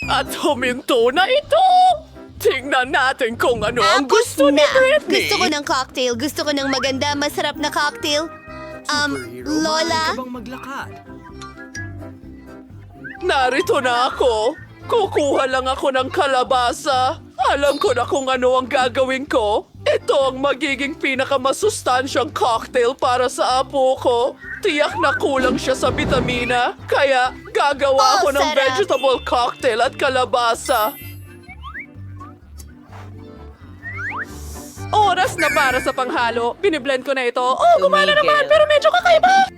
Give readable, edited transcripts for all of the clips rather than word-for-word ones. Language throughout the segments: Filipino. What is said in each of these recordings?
At huminto na ito! Tingnan natin kung ano ang gusto ni Britney. Gusto ko ng cocktail. Gusto ko ng maganda, masarap na cocktail. Lola? Narito na ako. Kukuha lang ako ng kalabasa. Alam ko na kung ano ang gagawin ko. Ito ang magiging pinakamasustansyang cocktail para sa apo ko. Tiyak na kulang siya sa bitamina. Kaya gagawa ako ng sarap. vegetable cocktail at kalabasa. Oras na para sa panghalo. Biniblend ko na ito. Oh, gumana naman, pero medyo kakaiba.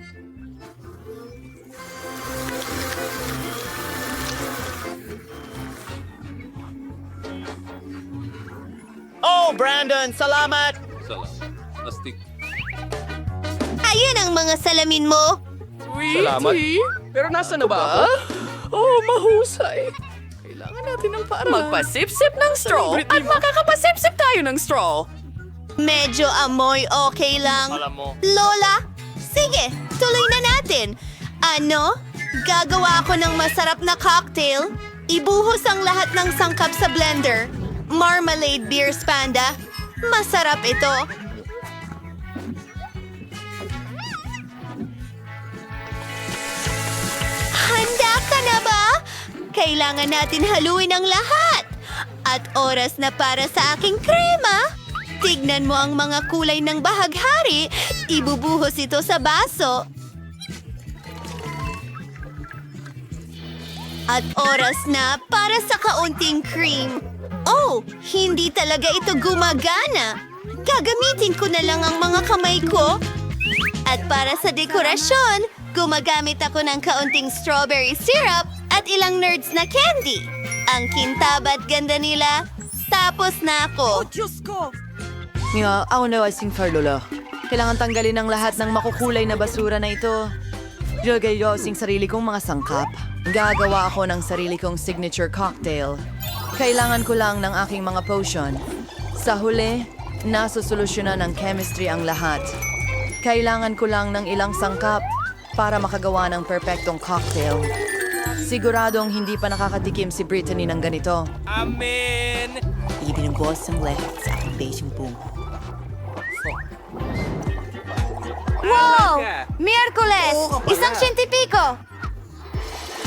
Oh, Brandon, salamat! Ayun ang mga salamin mo. Sweetie? Pero nasa na ba ako? Oh, mahusay. Kailangan natin ng paraan. Magpasip-sip ng straw at makakapasip-sip tayo ng straw. Medyo amoy okay lang. Alam mo. Lola, sige, tuloy na natin. Ano? Gagawa ako ng masarap na cocktail. Ibuhos ang lahat ng sangkap sa blender. Marmalade beer panda. Masarap ito. Handa ka na ba? Kailangan natin haluin ang lahat. At oras na para sa aking krema. Tignan mo ang mga kulay ng bahaghari. Ibubuhos ito sa baso. At oras na para sa kaunting cream. Oh, hindi talaga ito gumagana. Gagamitin ko na lang ang mga kamay ko. At para sa dekorasyon, gumagamit ako ng kaunting strawberry syrup at ilang nerds na candy. Ang kintab at ganda nila. Tapos na ako. Nga, ako na asing Lola. Kailangan tanggalin ang lahat ng makukulay na basura na ito. Jogay yosing sarili kong mga sangkap. Gagawa ako ng sarili kong signature cocktail. Kailangan ko lang ng aking mga potion. Sa huli, nasusolusyonan ng chemistry ang lahat. Kailangan ko lang ng ilang sangkap para makagawa ng perpektong cocktail. Siguradong hindi pa nakakatikim si Brittany ng ganito. Amen! Ibinubos ang lahat sa aking basing boom. Wow! Miyerkules! Isang siyentipiko!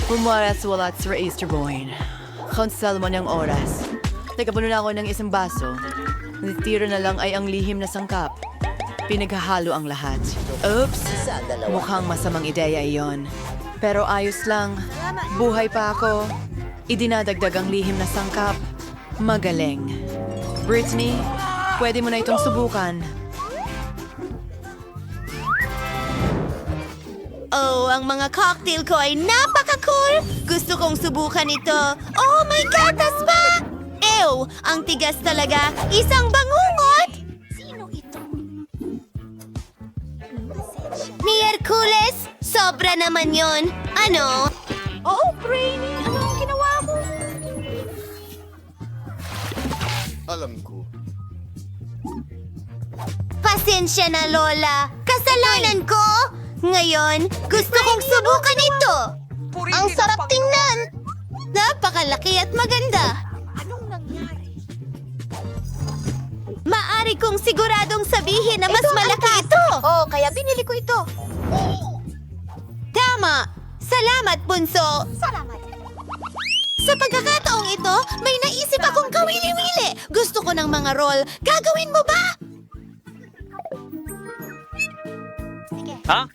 Pumaras walat sa Easter Boyne. Konsel mo niyang oras. Nagkapuno na ako ng isang baso. Natitira na lang ay ang lihim na sangkap. Pinaghahalo ang lahat. Oops! Mukhang masamang ideya iyon. Pero ayos lang. Buhay pa ako. Idinadagdag ang lihim na sangkap. Magaling. Brittany, pwede mo na itong subukan. Oh, ang mga cocktail ko ay napaka-cool! Gusto kong subukan ito. Oh, may gatas pa! Ew, ang tigas talaga. Isang bangungot! Sino ito? Miyerkules? Sobra naman yon. Ano? Oh, Brainy! Ano ang ginawa ko? Alam ko. Pasensya na, Lola. Kasalanan ko! Ngayon, gusto kong subukan ito. Ang sarap tingnan. Napakalaki at maganda. Anong nangyari? Maari kong siguradong sabihin na mas malaki ito. Oh, kaya binili ko ito. Tama. Salamat, Bunso. Salamat. Sa pagkakataong ito, may naisip akong kawili-wili. Gusto ko ng mga roll. Gagawin mo ba? Ha?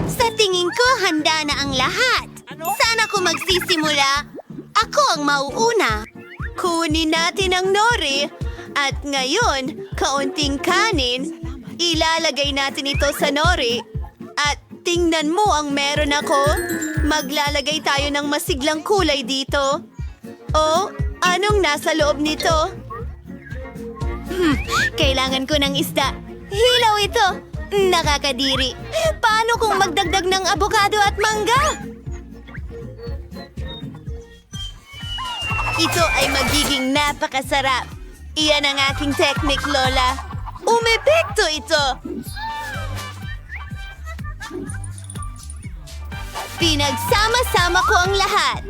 Sa tingin ko, handa na ang lahat. Saan ako magsisimula? Ako ang mauuna. Kunin natin ang nori. At ngayon, kaunting kanin. Ilalagay natin ito sa nori. At tingnan mo ang meron ako. Maglalagay tayo ng masiglang kulay dito. Oh, anong nasa loob nito? Kailangan ko ng isda. Hilaw ito. Nakakadiri. Paano kung magdagdag ng abokado at mangga? Ito ay magiging napakasarap. Iyan ang aking technique, Lola. Umepekto ito. Pinagsama-sama ko ang lahat.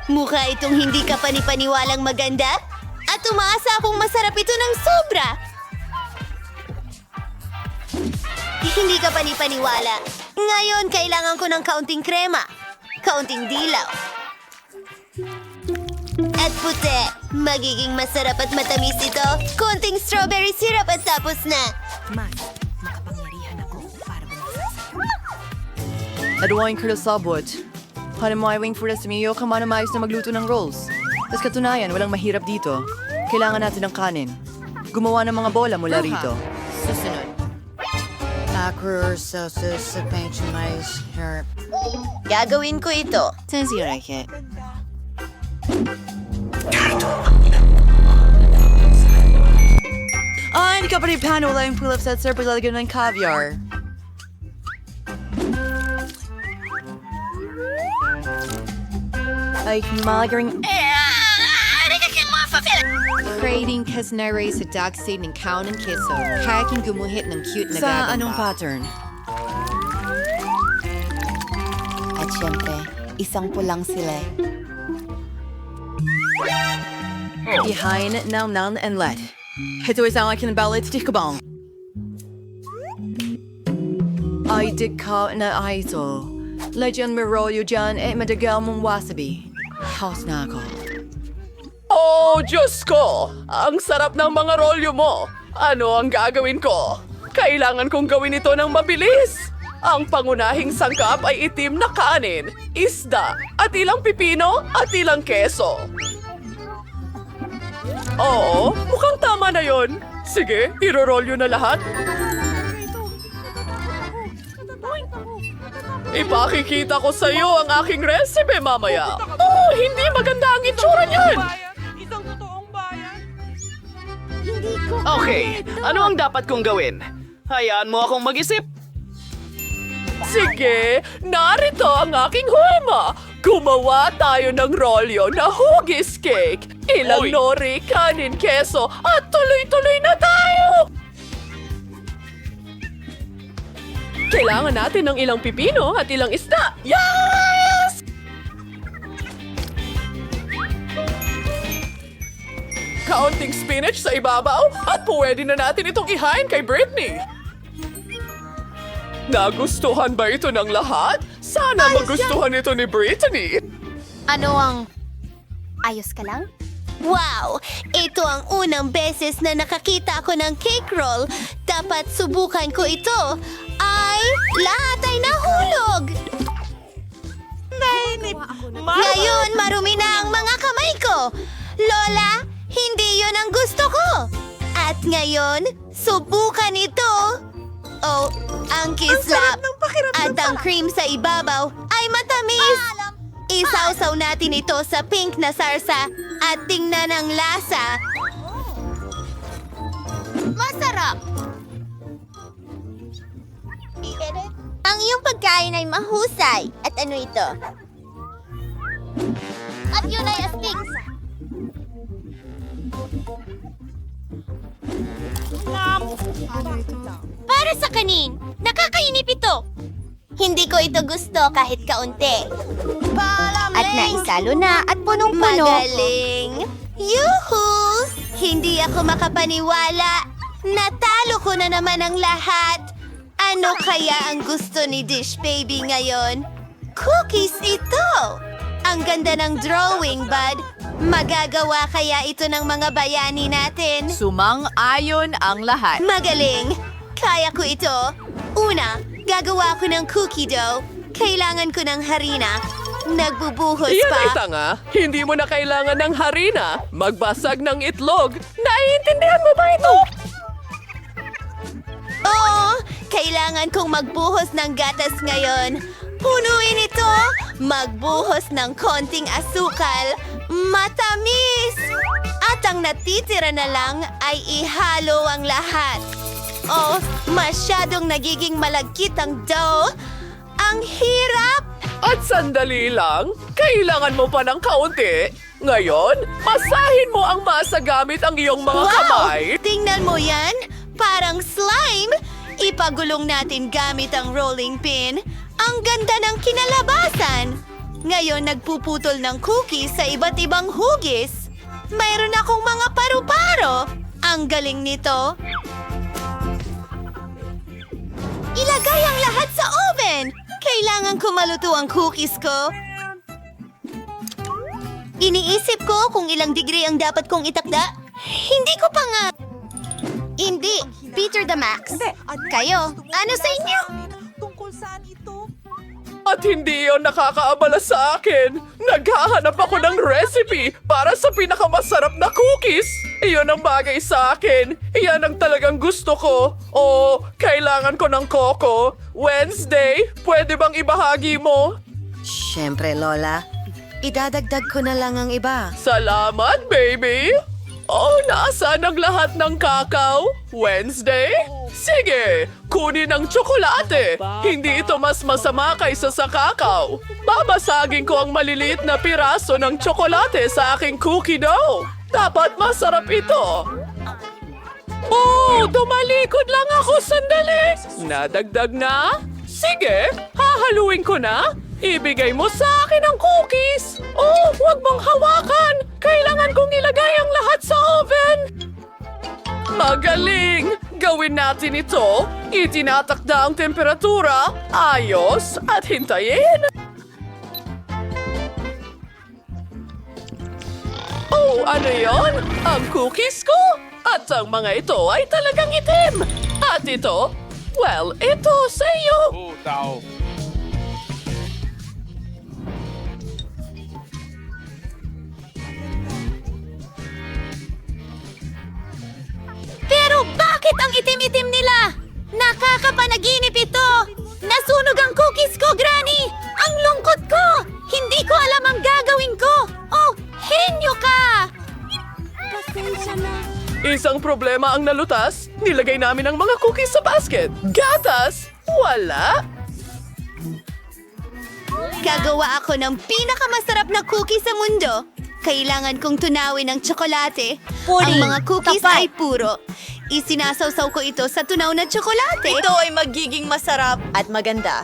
Mukha itong hindi ka panipaniwalang maganda at umaasa akong masarap ito ng sobra. Hindi ka panipaniwala. Ngayon, kailangan ko ng kaunting krema, kaunting dilaw, at puti. Magiging masarap at matamis ito. Konting strawberry syrup at tapos na. Naduwain ko na sabot. Hanamaiwing for Rasmiyo, kamanamayos na magluto ng rolls. Tapos katunayan, walang mahirap dito. Kailangan natin ng kanin. Gumawa ng mga bola mula rito. Susunod. Macro, sauces, mais, herb. Gagawin ko ito. Sensirake. Hindi ka pa rin paano wala yung pull-ups at syrup lalagyan ng caviar. Ay, malagaring... Creating kasnare sa dark side ng kaon ng keso. Kaya kang gumuhit ng cute na Sa gagamba. anong pattern? At syempre, isang pulang sila. Behind, now, and let. Ito isang akin balit tikabang. Ay, di ka na ito. Legend Miroyo dyan, madagal mong wasabi. House na ako. Oh, Diyos ko! Ang sarap ng mga rolyo mo! Ano ang gagawin ko? Kailangan kong gawin ito ng mabilis! Ang pangunahing sangkap ay itim na kanin, isda, at ilang pipino at ilang keso. Oo, mukhang tama na yon. Sige, irorolyo na lahat. Ipakikita ko sa iyo ang aking recipe mamaya. Oh, hindi maganda ang itsura niyan! Okay, ano ang dapat kong gawin? Hayaan mo akong mag-isip. Sige, narito ang aking huema. Gumawa tayo ng rolyo na hugis cake. Ilang Oy. nori, kanin, keso, at tuloy-tuloy na tayo! Kailangan natin ng ilang pipino at ilang isda. Yes! Kaunting spinach sa ibabaw at pwede na natin itong ihain kay Britney. Nagustuhan ba ito ng lahat? Sana magustuhan ito ni Brittany. Ano ang... Ayos ka lang? Wow! Ito ang unang beses na nakakita ako ng cake roll. Dapat subukan ko ito. Ay, lahat ay nahulog! Ngayon, marumi na ang mga kamay ko. Lola, hindi yon ang gusto ko. At ngayon, subukan ito. Oh, ang kislap at ang cream sa ibabaw ay matamis. Isawsaw natin ito sa pink na sarsa at tingnan ang lasa. Masarap! Ang iyong pagkain ay mahusay. At ano ito? At yun ay astig. Para sa kanin, nakakainip ito. Hindi ko ito gusto kahit kaunti. At naisalo na at punong-puno. Magaling! Yuhu! Hindi ako makapaniwala. Natalo ko na naman ang lahat. Ano kaya ang gusto ni Dish Baby ngayon? Cookies ito! Ang ganda ng drawing, bud. Magagawa kaya ito ng mga bayani natin? Sumang-ayon ang lahat. Magaling! Kaya ko ito. Una, gagawa ko ng cookie dough. Kailangan ko ng harina. Nagbubuhos Yan ay pa. tanga. Hindi mo na kailangan ng harina. Magbasag ng itlog. Naiintindihan mo ba ito? Oo, kailangan kong magbuhos ng gatas ngayon. Punuin ito. Magbuhos ng konting asukal. Matamis! At ang natitira na lang ay ihalo ang lahat. Oh, masyadong nagiging malagkit ang dough. Ang hirap! At sandali lang, kailangan mo pa ng kaunti. Ngayon, masahin mo ang masa gamit ang iyong mga kamay. Tingnan mo yan! Parang slime! Ipagulong natin gamit ang rolling pin. Ang ganda ng kinalabasan! Ngayon nagpuputol ng cookies sa iba't ibang hugis. Mayroon akong mga paru-paro. Ang galing nito. Ilagay ang lahat sa oven. Kailangan ko maluto ang cookies ko. Iniisip ko kung ilang degree ang dapat kong itakda. Hindi ko pa nga. Hindi. Peter the Max. Kayo, ano sa inyo? At hindi yon nakakaabala sa akin. Naghahanap ako ng recipe para sa pinakamasarap na cookies. Iyon ang bagay sa akin. Iyan ang talagang gusto ko. Oh, kailangan ko ng coco. Wednesday, pwede bang ibahagi mo? Siyempre, Lola. Idadagdag ko na lang ang iba. Salamat, baby! Oh, nasaan ang lahat ng kakao? Wednesday? Sige, kunin ang tsokolate. Hindi ito mas masama kaysa sa kakao. Babasagin ko ang maliliit na piraso ng tsokolate sa aking cookie dough. Dapat masarap ito. Oh, tumalikod lang ako sandali. Nadagdag na? Sige, hahaluin ko na. Ibigay mo sa akin ang cookies! Oh, huwag mong hawakan! Kailangan kong ilagay ang lahat sa oven! Magaling! Gawin natin ito! Itinatakda ang temperatura, ayos, at hintayin! Oh, ano yon? Ang cookies ko? At ang mga ito ay talagang itim! At ito? Well, ito sa iyo! Pero bakit ang itim-itim nila? Nakakapanaginip ito! Nasunog ang cookies ko, Granny! Ang lungkot ko! Hindi ko alam ang gagawin ko! Oh, henyo ka! Pasensya na. Isang problema ang nalutas. Nilagay namin ang mga cookies sa basket. Gatas? Wala. Gagawa ako ng pinakamasarap na cookie sa mundo. Kailangan kong tunawin ang tsokolate. Ang mga cookies ay puro. Isinasawsaw ko ito sa tunaw na tsokolate. Ito ay magiging masarap at maganda.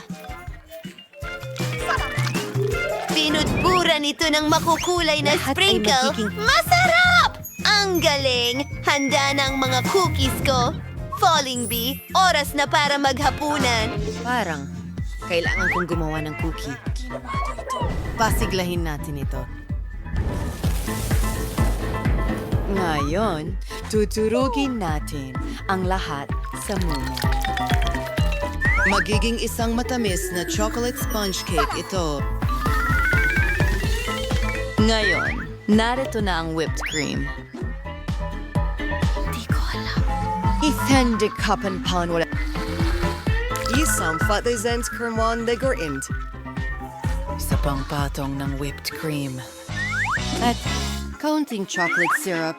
Pinudburan ito ng makukulay na Lahat ay sprinkle. magiging- Masarap! Ang galing! Handa na ang mga cookies ko. Falling Bee, oras na para maghapunan. Parang kailangan kong gumawa ng cookie. Pasiglahin natin ito. Ngayon, tuturugin natin ang lahat sa muna. Magiging isang matamis na chocolate sponge cake ito. Ngayon, narito na ang whipped cream. Di ko alam. Ithende kapan pan wala. Isang fatizens kermon de gorint. Isa pang patong ng whipped cream. At kaunting chocolate syrup.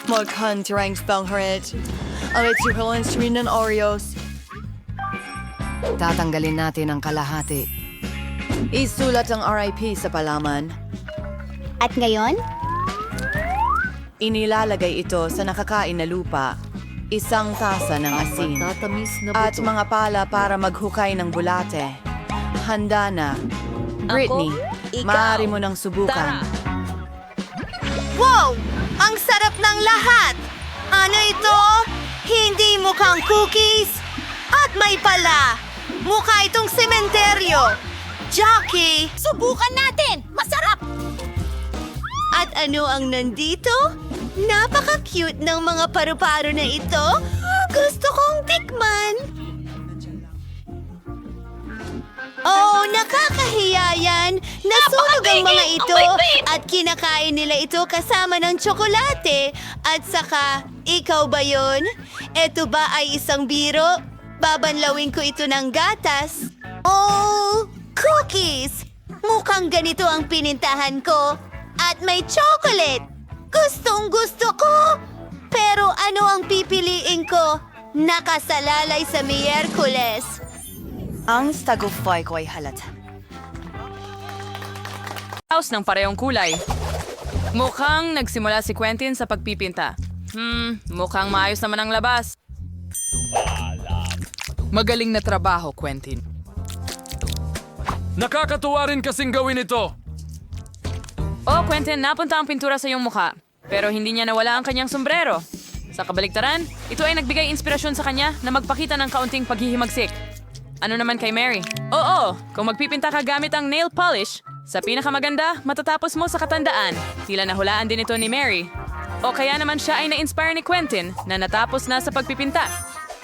Magkantirang spangharet. Alit si Helen's rin ng Oreos. Tatanggalin natin ang kalahati. Isulat ang RIP sa palaman. At ngayon? Inilalagay ito sa nakakain na lupa. Isang tasa ng asin. At mga pala para maghukay ng bulate. Handa na. Britney, maaari mo nang subukan. Wow! Ang sarap ng lahat! Ano ito? Hindi mukhang cookies? At may pala! Mukha itong sementeryo! Jackie! Subukan natin! Masarap! At ano ang nandito? Napaka-cute ng mga paru-paro na ito. Gusto kong tikman. Oh, nakakahiya yan. Nasunog ang mga ito at kinakain nila ito kasama ng tsokolate. At saka, ikaw ba yon? Ito ba ay isang biro? Babanlawin ko ito ng gatas. Oh, cookies! Mukhang ganito ang pinintahan ko. At may chocolate. Gustong gusto ko. Pero ano ang pipiliin ko? Nakasalalay sa Miyerkules. Ang stagofy ko ay halata. House ng parehong kulay. Mukhang nagsimula si Quentin sa pagpipinta. Mukhang maayos naman ang labas. Magaling na trabaho, Quentin. Nakakatuwa rin kasing gawin ito. Oh, Quentin, napunta ang pintura sa iyong mukha. Pero hindi niya nawala ang kanyang sombrero. Sa kabaligtaran, ito ay nagbigay inspirasyon sa kanya na magpakita ng kaunting paghihimagsik. Ano naman kay Mary? Oo, kung magpipinta ka gamit ang nail polish, sa pinakamaganda, matatapos mo sa katandaan. Tila nahulaan din ito ni Mary. O kaya naman siya ay na-inspire ni Quentin na natapos na sa pagpipinta.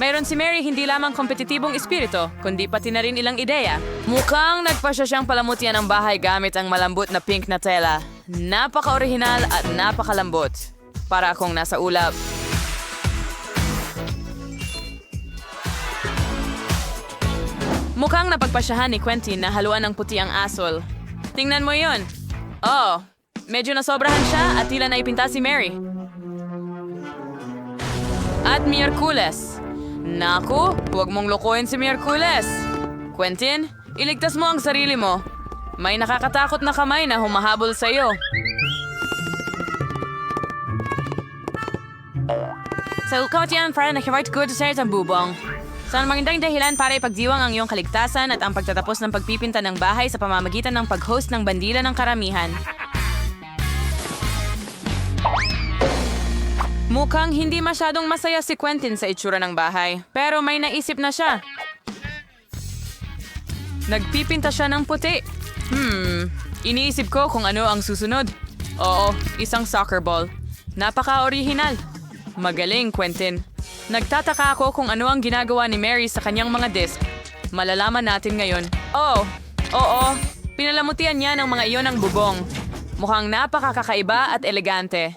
Mayroon si Mary hindi lamang kompetitibong espiritu, kundi pati na rin ilang ideya. Mukhang nagpasya siyang palamutian ang bahay gamit ang malambot na pink na tela. Napaka-orihinal at napakalambot. Para akong nasa ulap. Mukhang napagpasyahan ni Quentin na haluan ng puti ang asol. Tingnan mo yon. Oh, medyo nasobrahan siya at tila naipinta si Mary. At Miyerkules. Naku, huwag mong lokohin si Miyerkules. Quentin, iligtas mo ang sarili mo. May nakakatakot na kamay na humahabol sa iyo. Sa ukot yan para nakivart good sa ang bubong. Sa magandang dahilan para ipagdiwang ang iyong kaligtasan at ang pagtatapos ng pagpipinta ng bahay sa pamamagitan ng pag-host ng bandila ng karamihan. Mukhang hindi masyadong masaya si Quentin sa itsura ng bahay, pero may naisip na siya. Nagpipinta siya ng puti. Iniisip ko kung ano ang susunod. Oo, isang soccer ball. Napaka-orihinal. Magaling, Quentin. Nagtataka ako kung ano ang ginagawa ni Mary sa kanyang mga disc. Malalaman natin ngayon. Oh, oo. Pinalamutian niya ng mga iyon ng bubong. Mukhang napakakakaiba at elegante.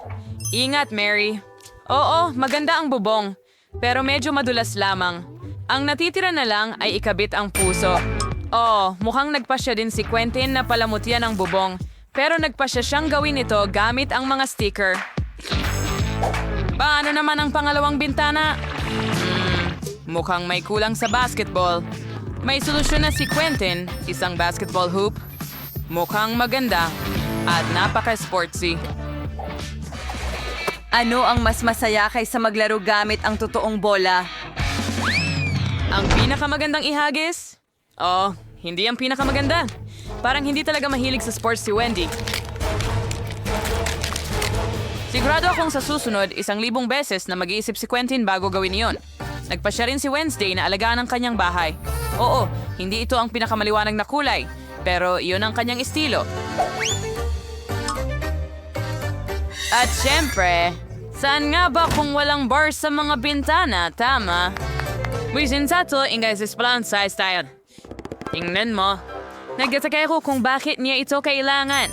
Ingat, Mary. Oo, maganda ang bubong. Pero medyo madulas lamang. Ang natitira na lang ay ikabit ang puso. Oh, mukhang nagpasya din si Quentin na palamutian ang bubong. Pero nagpasya siyang gawin ito gamit ang mga sticker. Paano naman ang pangalawang bintana? Mukhang may kulang sa basketball. May solusyon na si Quentin, isang basketball hoop. Mukhang maganda at napaka-sportsy. Ano ang mas masaya kaysa maglaro gamit ang totoong bola? Ang pinakamagandang ihagis? Oh, hindi ang pinakamaganda. Parang hindi talaga mahilig sa sports si Wendy. Sigurado akong sa susunod, 1,000 beses na mag-iisip si Quentin bago gawin iyon. Nagpasya rin si Wednesday na alagaan ang kanyang bahay. Oo, hindi ito ang pinakamaliwanag na kulay, pero iyon ang kanyang estilo. At syempre, saan nga ba kung walang bars sa mga bintana? Tama. Muy sensato, ingay sa plan sa style. Tingnan mo. Nagtataka ako kung bakit niya ito kailangan.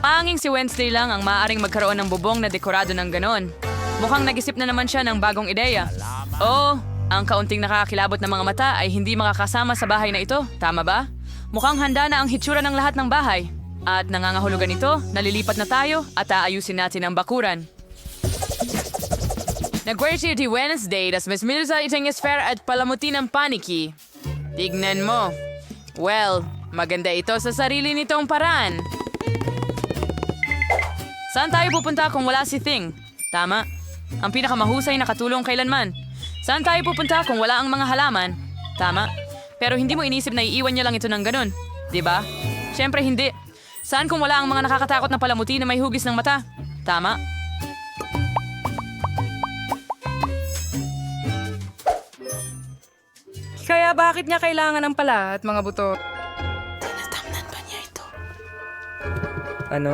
Panging si Wednesday lang ang maaaring magkaroon ng bubong na dekorado ng ganon. Mukhang nag-isip na naman siya ng bagong ideya. Oh, ang kaunting nakakilabot na mga mata ay hindi makakasama sa bahay na ito. Tama ba? Mukhang handa na ang hitsura ng lahat ng bahay. At nangangahulugan ito, nalilipat na tayo at aayusin natin ang bakuran. Nag-worship di Wednesday, das mas minusal itong esfer at palamuti ng paniki. Tignan mo. Well, maganda ito sa sarili nitong paraan. Saan tayo pupunta kung wala si Thing? Tama. Ang pinakamahusay na katulong kailanman. Saan tayo pupunta kung wala ang mga halaman? Tama. Pero hindi mo inisip na iiwan niya lang ito ng ganun. Diba? Siyempre hindi. Saan kung wala ang mga nakakatakot na palamuti na may hugis ng mata? Tama. Kaya bakit niya kailangan ng pala at mga buto? Tinatamnan ba niya ito? Ano?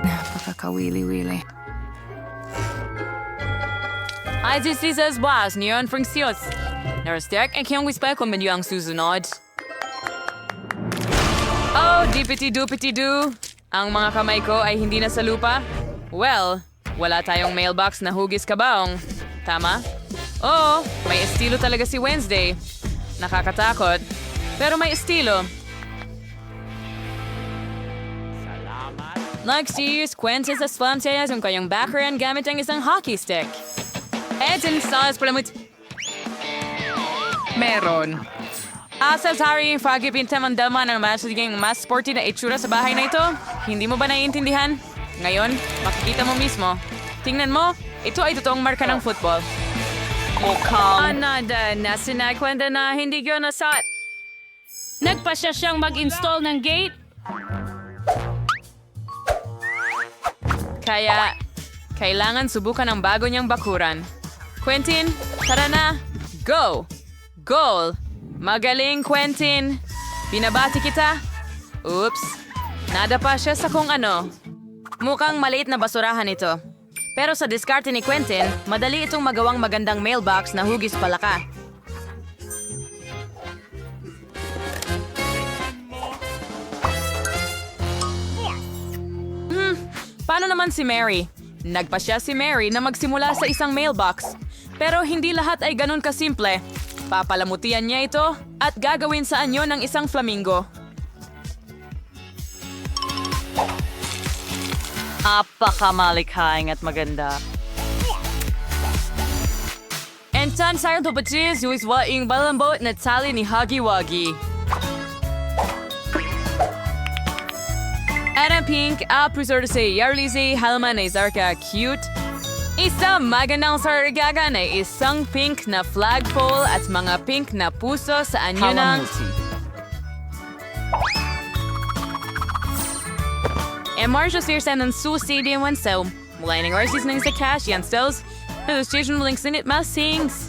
Napakakawili-wili. Ay, dieses was niyon funksios. Narastek ang kiyong wispa kung menu ang susunod. Oh, dipity-dupity-doo. Ang mga kamay ko ay hindi na sa lupa? Well, wala tayong mailbox na hugis kabaong. Tama? Oo, may estilo talaga si Wednesday. Nakakatakot, pero may estilo. Next year's Quentin sa slum siya yung kanyang background gamit ang isang hockey stick. Edson Salas Palamut. Meron. Asa sorry yung pagpipinta ng daman ng mas sporty na itsura sa bahay na ito? Hindi mo ba naiintindihan? Ngayon, makikita mo mismo. Tingnan mo, ito ay totoong marka ng football. Another na sinakwenta na hindi ko nasat. Nagpasya siyang mag-install ng gate. Kaya, kailangan subukan ang bago niyang bakuran. Quentin, tara na! Go! Goal! Magaling, Quentin! Binabati kita! Oops! Nadapa siya sa kung ano. Mukhang maliit na basurahan ito. Pero sa diskarte ni Quentin, madali itong magawang magandang mailbox na hugis palaka. Paano naman si Mary? Nagpasya si Mary na magsimula sa isang mailbox. Pero hindi lahat ay ganun kasimple. Papalamutian niya ito at gagawin sa anyo ng isang flamingo. Apakamalikhaing at maganda. And tan sayang tupatis yung iswaing balambot na tali ni Huggy Wuggy. Adam Pink, preserve sa Yarlize, Halman na Zarka cute. Isang magandang sargaga na isang pink na flagpole at mga pink na puso sa anyo ng... Marcia Searsan ng susi din wanso. Mula ng orsis ng sa cash yan stills. The station links in it masings.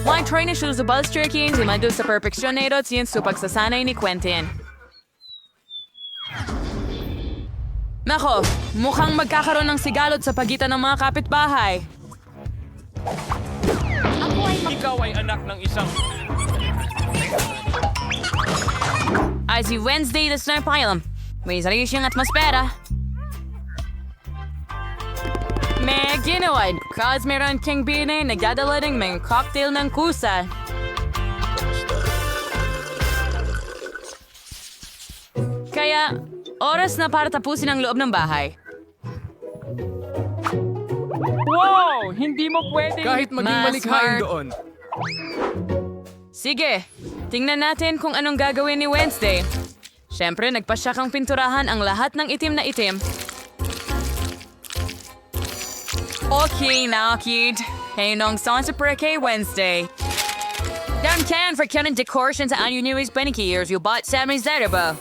Mga try na siya sa bus tracking, simado sa perfeksyon na ito at siyan sa pagsasanay ni Quentin. Nako, mukhang magkakaroon ng sigalot sa pagitan ng mga kapitbahay. Ikaw ay anak ng isang... Ay si Wednesday the Snipe Island. May sarili siyang atmosfera. May ginawa, cause meron King Bine nagdadala ng mga cocktail ng kusa. Kaya, oras na para tapusin ang loob ng bahay. Wow! Hindi mo pwede! Kahit maging Mas malikhain smart. doon. Sige, tingnan natin kung anong gagawin ni Wednesday. Siyempre, nagpasya kang pinturahan ang lahat ng itim na itim. Okay na, kid. Hey, nong saan sa kay Wednesday. Dan can for kanan decoration sa anyo niyo is years you bought 7 ba?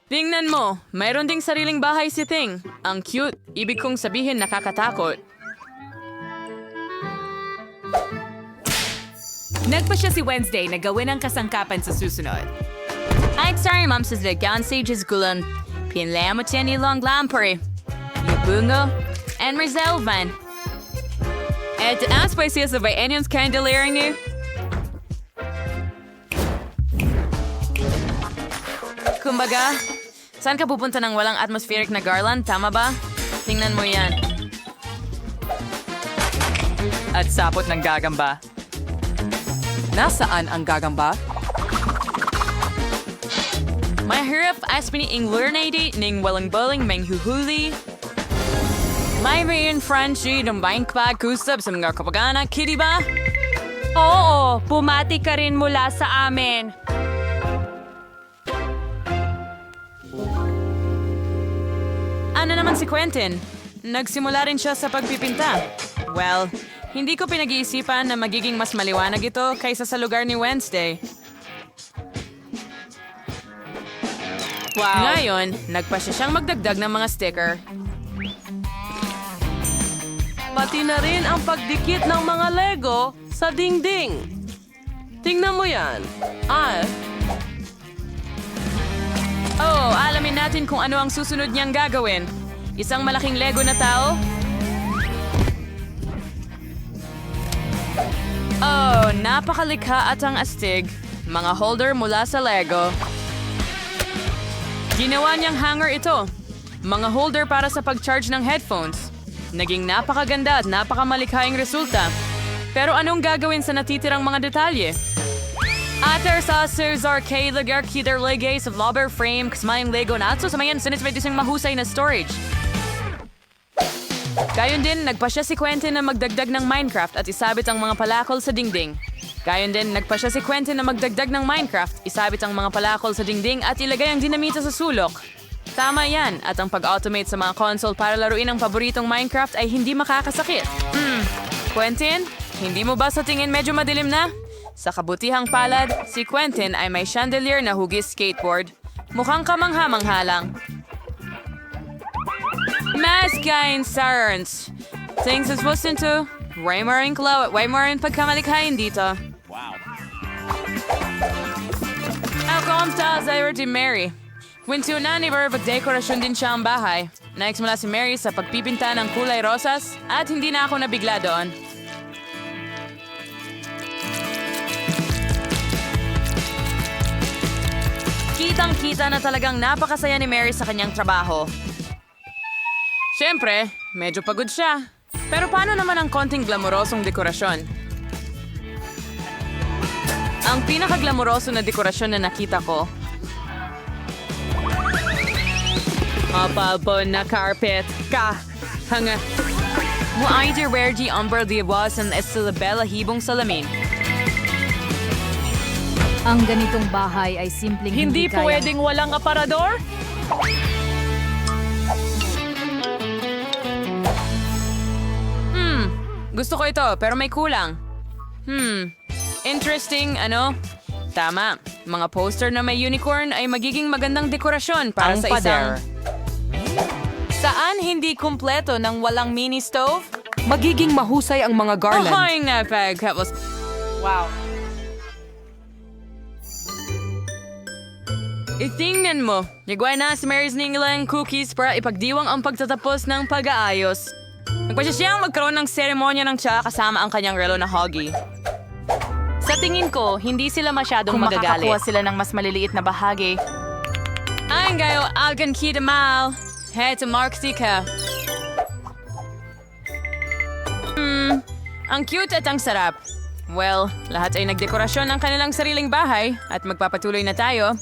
Tingnan mo, mayroon ding sariling bahay si Ting. Ang cute, ibig kong sabihin nakakatakot. Nagpasya si Wednesday na gawin ang kasangkapan sa susunod. I'm sorry, Mom, says the Sages Gulan. Pinlamo tiyan nilang lampari. Yubungo, and Rizelvan. At aspay siya sa Bayanians candelaring niyo. Kumbaga, saan ka pupunta ng walang atmospheric na garland? Tama ba? Tingnan mo yan. At sapot ng gagamba. Nasaan ang gagamba? May hirap as piniing lurnady ning walang boling menghuhuli. May rayon Franchi ng bank bag kusap sa mga kapagana, kitty ba? Oo, bumati ka rin mula sa amin. Ano naman si Quentin? Nagsimula rin siya sa pagpipinta. Well, hindi ko pinag-iisipan na magiging mas maliwanag ito kaysa sa lugar ni Wednesday. Wow. Ngayon, nagpasya siyang magdagdag ng mga sticker. Pati na rin ang pagdikit ng mga Lego sa dingding. Tingnan mo yan. Oh, alamin natin kung ano ang susunod niyang gagawin. Isang malaking Lego na tao? Oh, napakalikha at ang astig. Mga holder mula sa Lego. Ginawa niyang hanger ito. Mga holder para sa pag-charge ng headphones. Naging napakaganda at napakamalikhaing resulta. Pero anong gagawin sa natitirang mga detalye? Ater sa Sirs Arcade Lagar Kider Legay sa Lobber Frame kasmayang Lego na at so samayan sinismay disang mahusay na storage. Gayon din, nagpasya si Quentin na magdagdag ng Minecraft at isabit ang mga palakol sa dingding. Gayon din, nagpa siya si Quentin na magdagdag ng Minecraft, isabit ang mga palakol sa dingding at ilagay ang dinamita sa sulok. Tama yan, at ang pag-automate sa mga console para laruin ang paboritong Minecraft ay hindi makakasakit. Quentin, hindi mo ba sa tingin medyo madilim na? Sa kabutihang palad, si Quentin ay may chandelier na hugis skateboard. Mukhang kamangha-mangha lang. Mascaine Sarans. Things is listened to. Way more in Chloe, way more in pagkamalikhain dito. Ako ang taas ay si Mary. Winto na ni Verve dekorasyon din siya ang bahay. Naiksimula si Mary sa pagpipinta ng kulay rosas at hindi na ako nabigla doon. Kitang-kita na talagang napakasaya ni Mary sa kanyang trabaho. Siyempre, medyo pagod siya. Pero paano naman ang konting glamorosong dekorasyon? Ang pinaka-glamoroso na dekorasyon na nakita ko. Mapabo na carpet. Hanga. Mo ay di umber di iwasan at sa bella hibong salamin. Ang ganitong bahay ay simpleng Hindi kaya. pwedeng walang aparador? Gusto ko ito, pero may kulang. Interesting, ano? Tama, mga poster na may unicorn ay magiging magandang dekorasyon para sa isang... Saan hindi kumpleto ng walang mini stove? Magiging mahusay ang mga garland. Ahoy na pagkapos. Wow. Itingnan mo, nagwa na si Mary's Ninglang cookies para ipagdiwang ang pagtatapos ng pag-aayos. Nagpasya siyang magkaroon ng seremonya ng tsa kasama ang kanyang relo na hoggy. Sa tingin ko, hindi sila masyadong magagalit. Kung makakakuha sila ng mas maliliit na bahagi. Ay, gayo, algan kita mal. Heto Marksika. Ang cute at ang sarap. Well, lahat ay nagdekorasyon ng kanilang sariling bahay at magpapatuloy na tayo.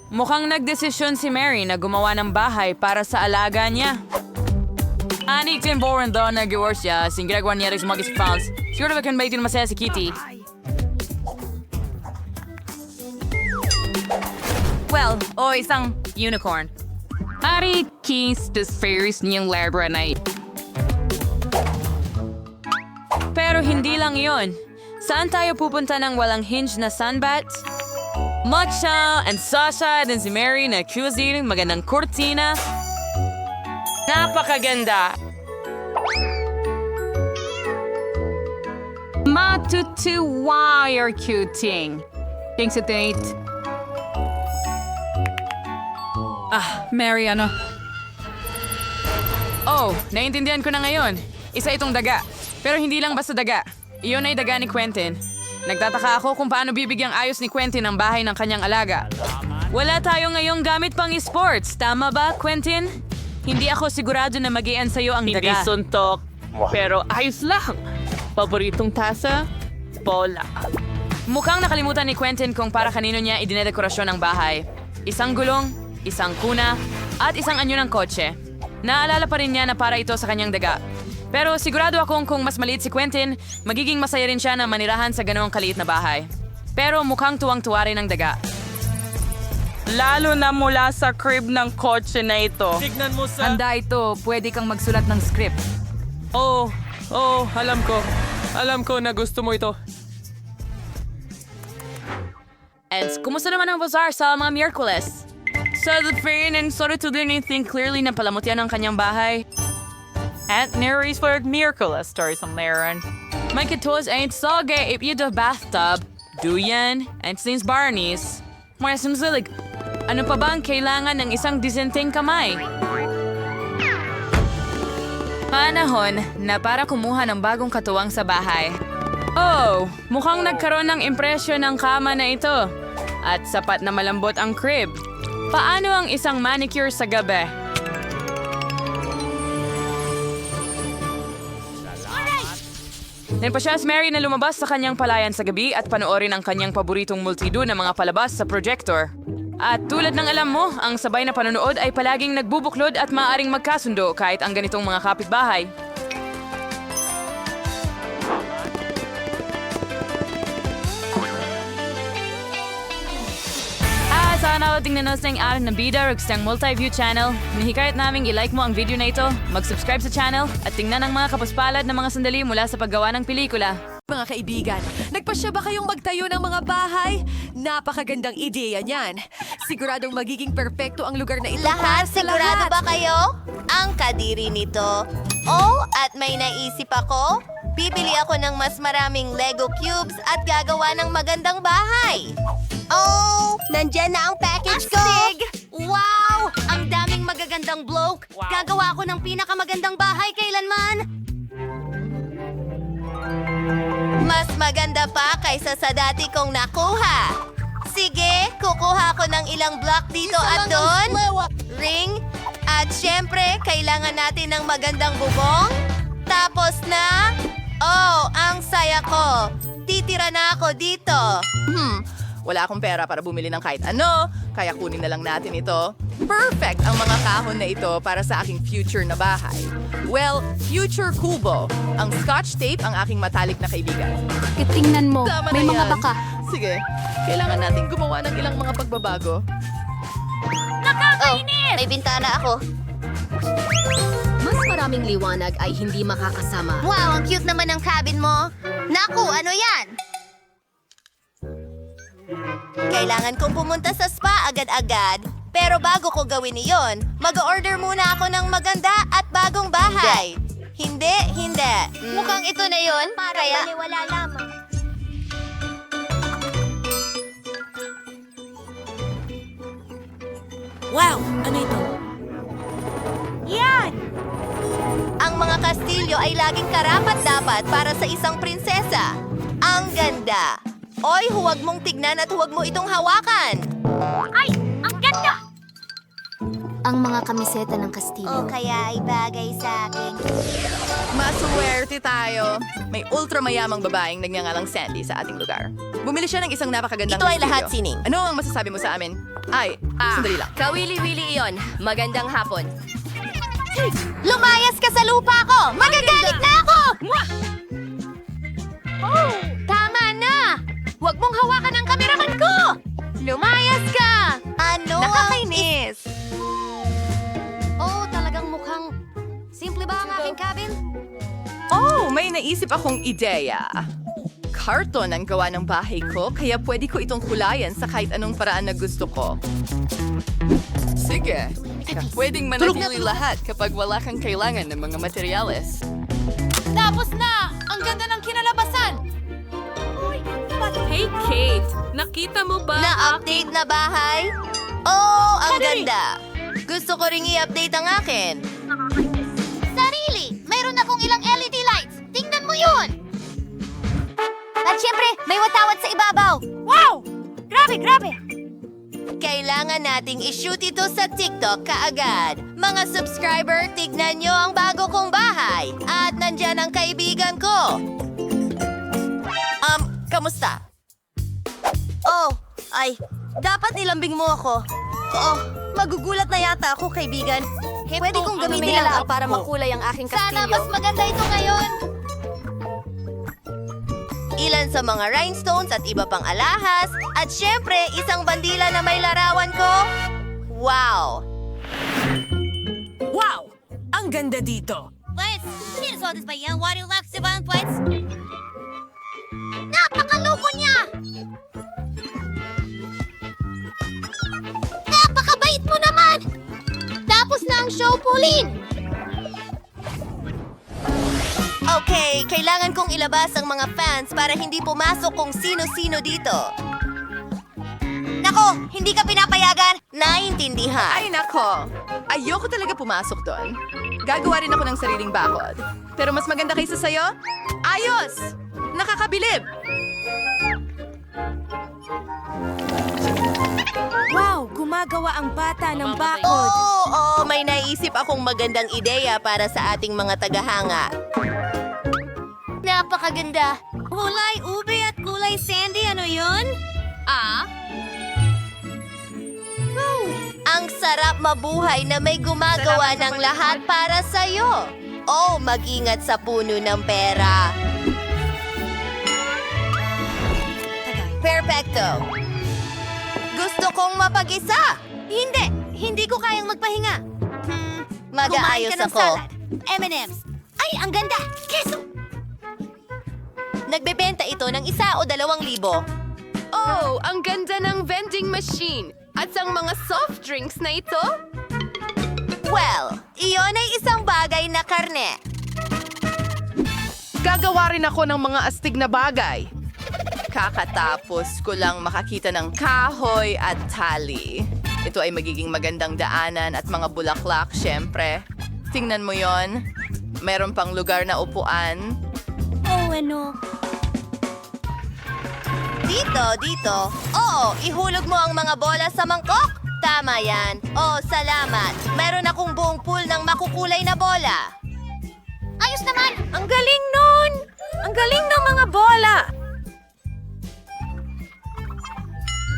Mukhang nagdesisyon si Mary na gumawa ng bahay para sa alaga niya. Ani Timboran daw nag-iwar siya, ginagawa niya rin sa mga fans. Siguro ba kan ba ito masaya si Kitty? Well, isang unicorn. Ari Kings the fairies niyang labradorite. Pero hindi lang yon. Saan tayo pupunta ng walang hinge na sunbat? Matcha and Sasha and si Mary na cuisine, magandang kurtina. Napakaganda! Matutu wire cuting. Thanks a date. Mary, ano? Oh, naiintindihan ko na ngayon. Isa itong daga. Pero hindi lang basta daga. Iyon ay daga ni Quentin. Nagtataka ako kung paano bibigyang ayos ni Quentin ang bahay ng kanyang alaga. Wala tayo ngayong gamit pang esports, tama ba, Quentin? Hindi ako sigurado na mag-ian sa'yo ang daga. Hindi suntok, pero ayos lang. Paboritong tasa, bola. Mukhang nakalimutan ni Quentin kung para kanino niya idinedekorasyon ang bahay. Isang gulong, isang kuna, at isang anyo ng kotse. Naalala pa rin niya na para ito sa kanyang daga. Pero sigurado akong kung mas maliit si Quentin, magiging masaya rin siya na manirahan sa ganoong kaliit na bahay. Pero mukhang tuwang-tuwa rin ang daga. Lalo na mula sa crib ng kotse na ito. Tignan mo sa... Handa ito. Pwede kang magsulat ng script. Alam ko. Alam ko na gusto mo ito. And kumusta naman ang bazaar sa mga Miyerkules? Sa the fair and sorry to do anything clearly na palamutyan ang kanyang bahay. At Mary's for miracle stories on Laren. May kitos ain't soge if you do bathtub. Duyan, and since Barney's. Mga sumsilig, ano pa ba ang kailangan ng isang disenteng kamay? Panahon na para kumuha ng bagong katuwang sa bahay. Mukhang nagkaroon ng impresyon ng kama na ito. At sapat na malambot ang crib. Paano ang isang manicure sa gabi? Nagpasya si Mary na lumabas sa kanyang palayan sa gabi at panoorin ang kanyang paboritong multido na mga palabas sa projector. At tulad ng alam mo, ang sabay na panonood ay palaging nagbubuklod at maaaring magkasundo kahit ang ganitong mga kapitbahay. Sana tingnan nyo sa araw ng bida o isang multi-view channel. Hinihikayat naming i-like mo ang video na ito, mag-subscribe sa channel, at tingnan ang mga kapaspalad na mga sandali mula sa paggawa ng pelikula. Mga kaibigan, nagpasya ba kayong magtayo ng mga bahay? Napakagandang ideya niyan. Siguradong magiging perpekto ang lugar na ito para Lahat, sa sigurado lahat. ba kayo? Ang kadiri nito. Oh, at may naisip ako. Bibili ako ng mas maraming Lego cubes at gagawa ng magandang bahay. Oh, nandyan na ang package ko! Wow! Ang daming magagandang bloke. Gagawa ako ng pinakamagandang bahay kailanman. Mas maganda pa kaysa sa dati kong nakuha. Sige, kukuha ko ng ilang block dito at doon. Ring. At syempre, kailangan natin ng magandang bubong. Tapos na... Oh, ang saya ko. Titira na ako dito. Wala akong pera para bumili ng kahit ano, kaya kunin na lang natin ito. Perfect ang mga kahon na ito para sa aking future na bahay. Well, future kubo. Ang scotch tape ang aking matalik na kaibigan. Tingnan mo, Tama na yan. Sige, kailangan natin gumawa ng ilang mga pagbabago. Oh, may bintana ako. Mas maraming liwanag ay hindi makakasama. Wow, ang cute naman ng cabin mo. Naku, ano yan? Kailangan kong pumunta sa spa agad-agad. Pero bago ko gawin iyon, mag-order muna ako ng maganda at bagong bahay. Hindi. Mukhang ito na yon. Kaya... wala lamang. Wow! Ano ito? Yan! Ang mga kastilyo ay laging karapat-dapat para sa isang prinsesa. Ang ganda! Oy, huwag mong tignan at huwag mo itong hawakan! Ay! Ang ganda! Ang mga kamiseta ng Kastilyo. O kaya ay bagay sa akin. Maswerte tayo. May ultramayamang babaeng nagngangalang Sandy sa ating lugar. Bumili siya ng isang napakagandang Ito ay kastilyo. lahat, Sining. Ano ang masasabi mo sa amin? Ay, sandali lang. Kawili-wili iyon. Magandang hapon. Lumayas ka sa lupa ko! Magagalit na ako! Oh, tama na! Huwag mong hawakan ang kameraman ko! Lumayas ka! Ano? Nakakainis! Oh, talagang mukhang... Simple ba ang aking cabin? Oh, may naisip akong ideya. Karton ang gawa ng bahay ko, kaya pwede ko itong kulayan sa kahit anong paraan na gusto ko. Sige, pwedeng manatili lahat kapag wala kang kailangan ng mga materyales. Tapos na! Ang ganda ng kinalabasan! Hey, Kate! Nakita mo ba? Na-update na bahay? Oh, ang ganda! Gusto ko ring i-update ang akin. Sarili! Mayroon akong ilang LED lights! Tingnan mo yun! At syempre, may watawat sa ibabaw! Wow! Grabe! Kailangan nating i-shoot ito sa TikTok kaagad. Mga subscriber, tignan nyo ang bago kong bahay. At nandyan ang kaibigan ko. Kamusta? Oh, dapat nilambing mo ako. Oo, magugulat na yata ako, kaibigan. Pwede kong gamitin ang para makulay ang aking kastilyo. Sana mas maganda ito ngayon. Ilan sa mga rhinestones at iba pang alahas. At syempre, isang bandila na may larawan ko. Wow! Wow! Ang ganda dito! Pwes, sinusodes ba yan? What relax si Van Pwes? Napakaloko niya! Napakabait mo naman! Tapos na ang show, Pauline! Okay, kailangan kong ilabas ang mga fans para hindi pumasok kung sino-sino dito. Nako, hindi ka pinapayagan? Naintindihan. Ay nako, ayoko talaga pumasok doon. Gagawa rin ako ng sariling bakod. Pero mas maganda kaysa sayo? Ayos! Nakakabilib! Wow! Gumagawa ang bata ng bakod! Oo, may naisip akong magandang ideya para sa ating mga tagahanga. Napakaganda. Kulay ube at kulay sandy, ano yun? Masarap mabuhay na may gumagawa ng lahat para sa'yo. Oh, mag-ingat sa puno ng pera. Perfecto. Gusto kong mapag-isa. Hindi ko kayang magpahinga. Mag-aayos ako. M&M's. Ay, ang ganda! Keso! Nagbebenta ito ng 1 o 2,000. Oh, ang ganda ng vending machine. At ang mga soft drinks na ito? Well, iyon ay isang bagay na karne. Gagawa rin ako ng mga astig na bagay. Kakatapos ko lang makakita ng kahoy at tali. Ito ay magiging magandang daanan at mga bulaklak, syempre. Tingnan mo yon. Meron pang lugar na upuan. Oh, ano? Dito. Oo, ihulog mo ang mga bola sa mangkok. Tama yan. Oh, salamat. Meron akong buong pool ng makukulay na bola. Ayos naman! Ang galing nun! Ang galing ng mga bola!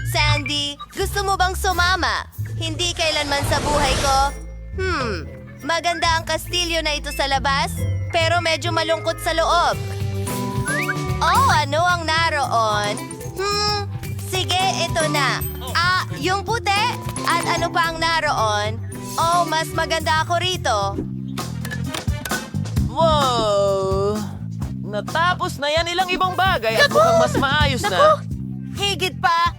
Sandy, gusto mo bang sumama? Hindi kailanman sa buhay ko. Maganda ang kastilyo na ito sa labas, pero medyo malungkot sa loob. Oh, ano ang naroon? Sige, ito na. Yung puti? At ano pa ang naroon? Oh, mas maganda ako rito. Wow! Natapos na yan ilang ibang bagay at mukhang mas maayos na. Higit pa.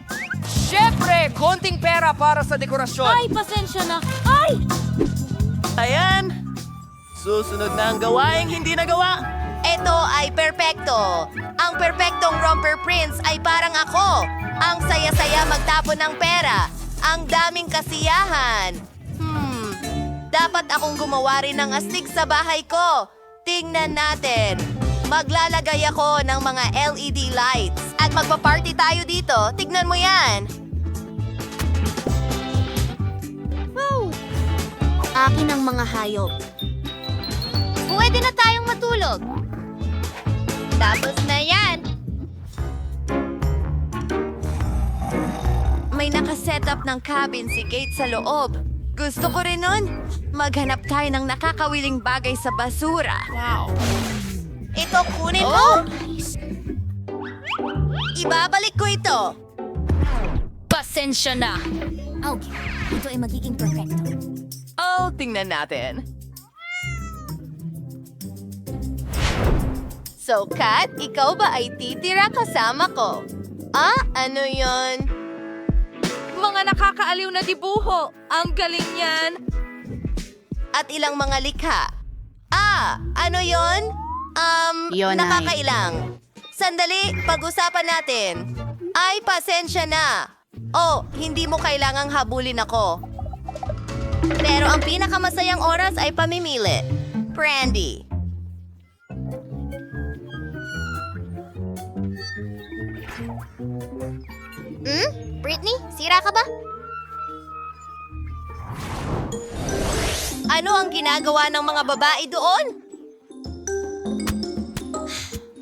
Siyempre, konting pera para sa dekorasyon. pasensya na. Ay! Ayan! Susunod na ang gawaing hindi nagawa. Ito ay perpekto. Ang perpektong romper prince ay parang ako. Ang saya-saya magtapon ng pera. Ang daming kasiyahan. Dapat akong gumawa rin ng astig sa bahay ko. Tingnan natin. Maglalagay ako ng mga LED lights. At magpa-party tayo dito. Tignan mo yan. Akin ang mga hayop. Pwede na tayong matulog. Tapos na yan. May nakasetup ng cabin si Kate sa loob. Gusto ko rin nun. Maghanap tayo ng nakakawiling bagay sa basura. Wow. Ito, kunin mo. Ibabalik ko ito. Pasensya na. Okay, ito ay magiging perfecto. Oh, tingnan natin. So, Kat, ikaw ba ay titira kasama ko? Ano yon? Mga nakakaaliw na dibuho. Ang galing yan. At ilang mga likha. Ano yon? Nakakailang. Sandali, pag-usapan natin. Ay, pasensya na. Oh, hindi mo kailangang habulin ako. Pero ang pinakamasayang oras ay pamimili. Brandy. Britney, sira ka ba? Ano ang ginagawa ng mga babae doon?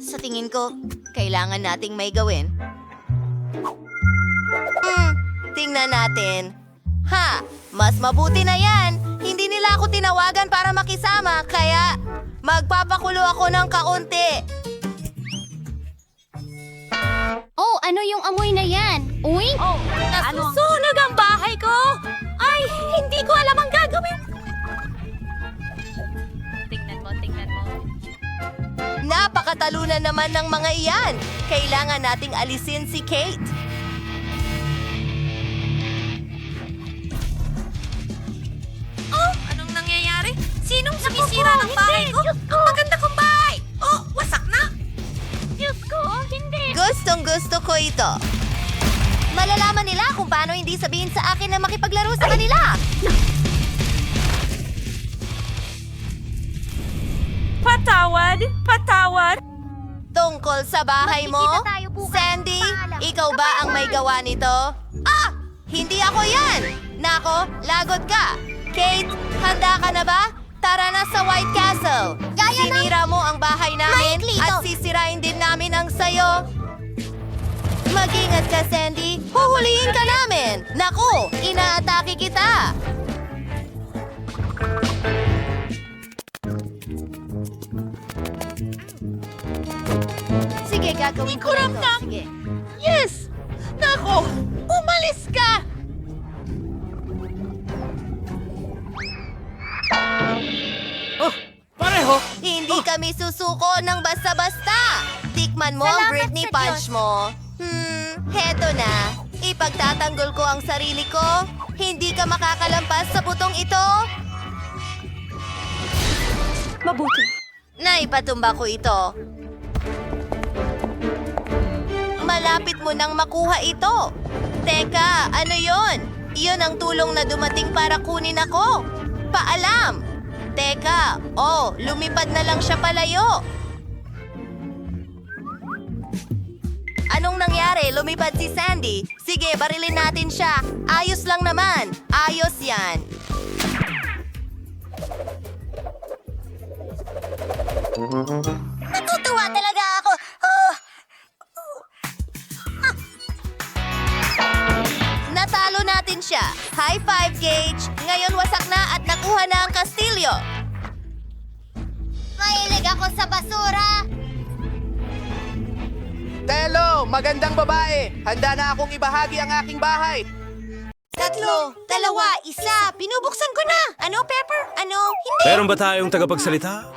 Sa tingin ko, kailangan nating may gawin. Tingnan natin. Mas mabuti na yan. Hindi nila ako tinawagan para makisama, kaya magpapakulo ako ng kaunti. Oh, ano yung amoy na yan? Uy! Oh, nasusunog ang bahay ko! Ay, hindi ko alam ang gagawin! Tingnan mo. Napakatalunan naman ng mga iyan. Kailangan nating alisin si Kate. Oh, anong nangyayari? Sinong sumisira ng bahay ko? Ang maganda kong bahay! Oh, wasak na! Diyos ko, hindi! Gustong-gusto ko ito. Malalaman nila kung paano hindi sabihin sa akin na makipaglaro sa kanila. Patawad! Tungkol sa bahay mo, Sandy, ikaw ba ang may gawa nito? Hindi ako yan! Nako, lagot ka! Kate, handa ka na ba? Tara na sa White Castle! Sinira mo ang bahay namin at sisirain din namin ang sayo. Mag-ingat ka, Sandy. Huhulihin ka namin. Naku, inaatake kita. Sige, gagawin ko na ito. Sige. Yes! Nako! Umalis ka! Pareho! Hindi kami susuko ng basta-basta. Tikman mo ang Britney Punch mo. Heto na. Ipagtatanggol ko ang sarili ko. Hindi ka makakalampas sa butong ito. Mabuti. Naipatumba ko ito. Malapit mo nang makuha ito. Teka, ano yon? Iyon ang tulong na dumating para kunin ako. Paalam! Teka, lumipad na lang siya palayo. Anong nangyari? Lumipad si Sandy. Sige, barilin natin siya. Ayos lang naman. Ayos yan. Natutuwa talaga ako. Natalo natin siya. High five, Gage. Ngayon wasak na at nakuha na ang kastilyo. Mahilig ako sa basura. Telo, magandang babae. Handa na akong ibahagi ang aking bahay. 3, 2, 1. Binubuksan ko na. Ano, Pepper? Ano? Hindi. Meron ba tayong tagapagsalita?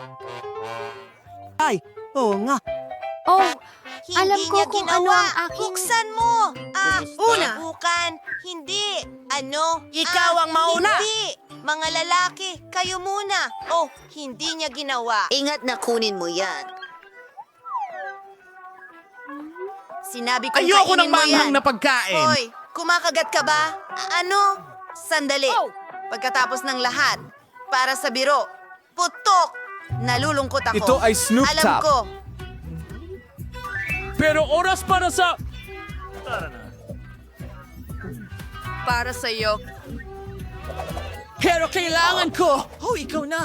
Oh, Hindi alam ko niya kung ginawa. ano ang aking... Buksan mo. Bukan. Hindi. Ano? Ikaw ang mauna. Hindi. Mga lalaki, kayo muna. Hindi niya ginawa. Ingat na kunin mo yan. Sinabi kong Ayoko kainin ng mo manghang yan. na pagkain. Hoy, kumakagat ka ba? Ano? Sandali. Pagkatapos ng lahat, para sa biro, putok! Nalulungkot ako. Ito ay Snoop Alam Top. ko. Pero oras para sa... Para sa'yo. Pero kailangan ko! Ikaw na!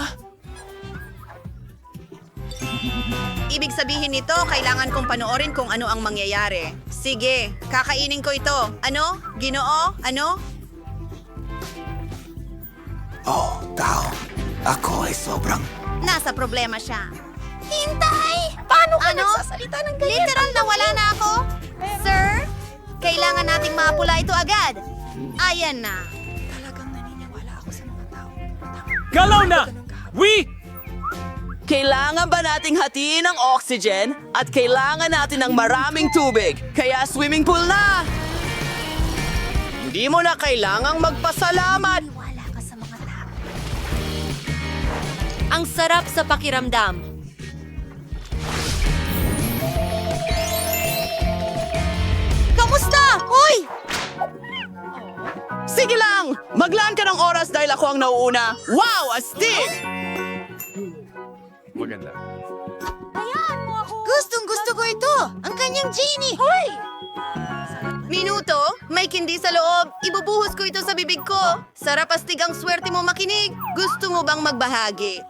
Ibig sabihin nito, kailangan kong panoorin kung ano ang mangyayari. Sige, kakainin ko ito. Ano? Ginoo? Ano? Tao. Ako ay sobrang... Nasa problema siya. Hintay! Paano ka nagsasalita ng ganyan? Literal na wala na ako. Sir, kailangan nating mapula ito agad. Ayan na. Galaw na! Kailangan ba nating hatiin ang oxygen at kailangan natin ng maraming tubig? Kaya swimming pool na! Hindi mo na kailangang magpasalamat! Wala ka sa mga tao. Ang sarap sa pakiramdam. Kamusta? Hoy! Sige lang! Maglaan ka ng oras dahil ako ang nauuna. Wow! Astig! Maganda. Gustong-gusto ko ito! Ang kanyang genie! Hoy! Minuto, may kindi sa loob. Ibubuhos ko ito sa bibig ko. Sarap astig ang swerte mo makinig. Gusto mo bang magbahagi?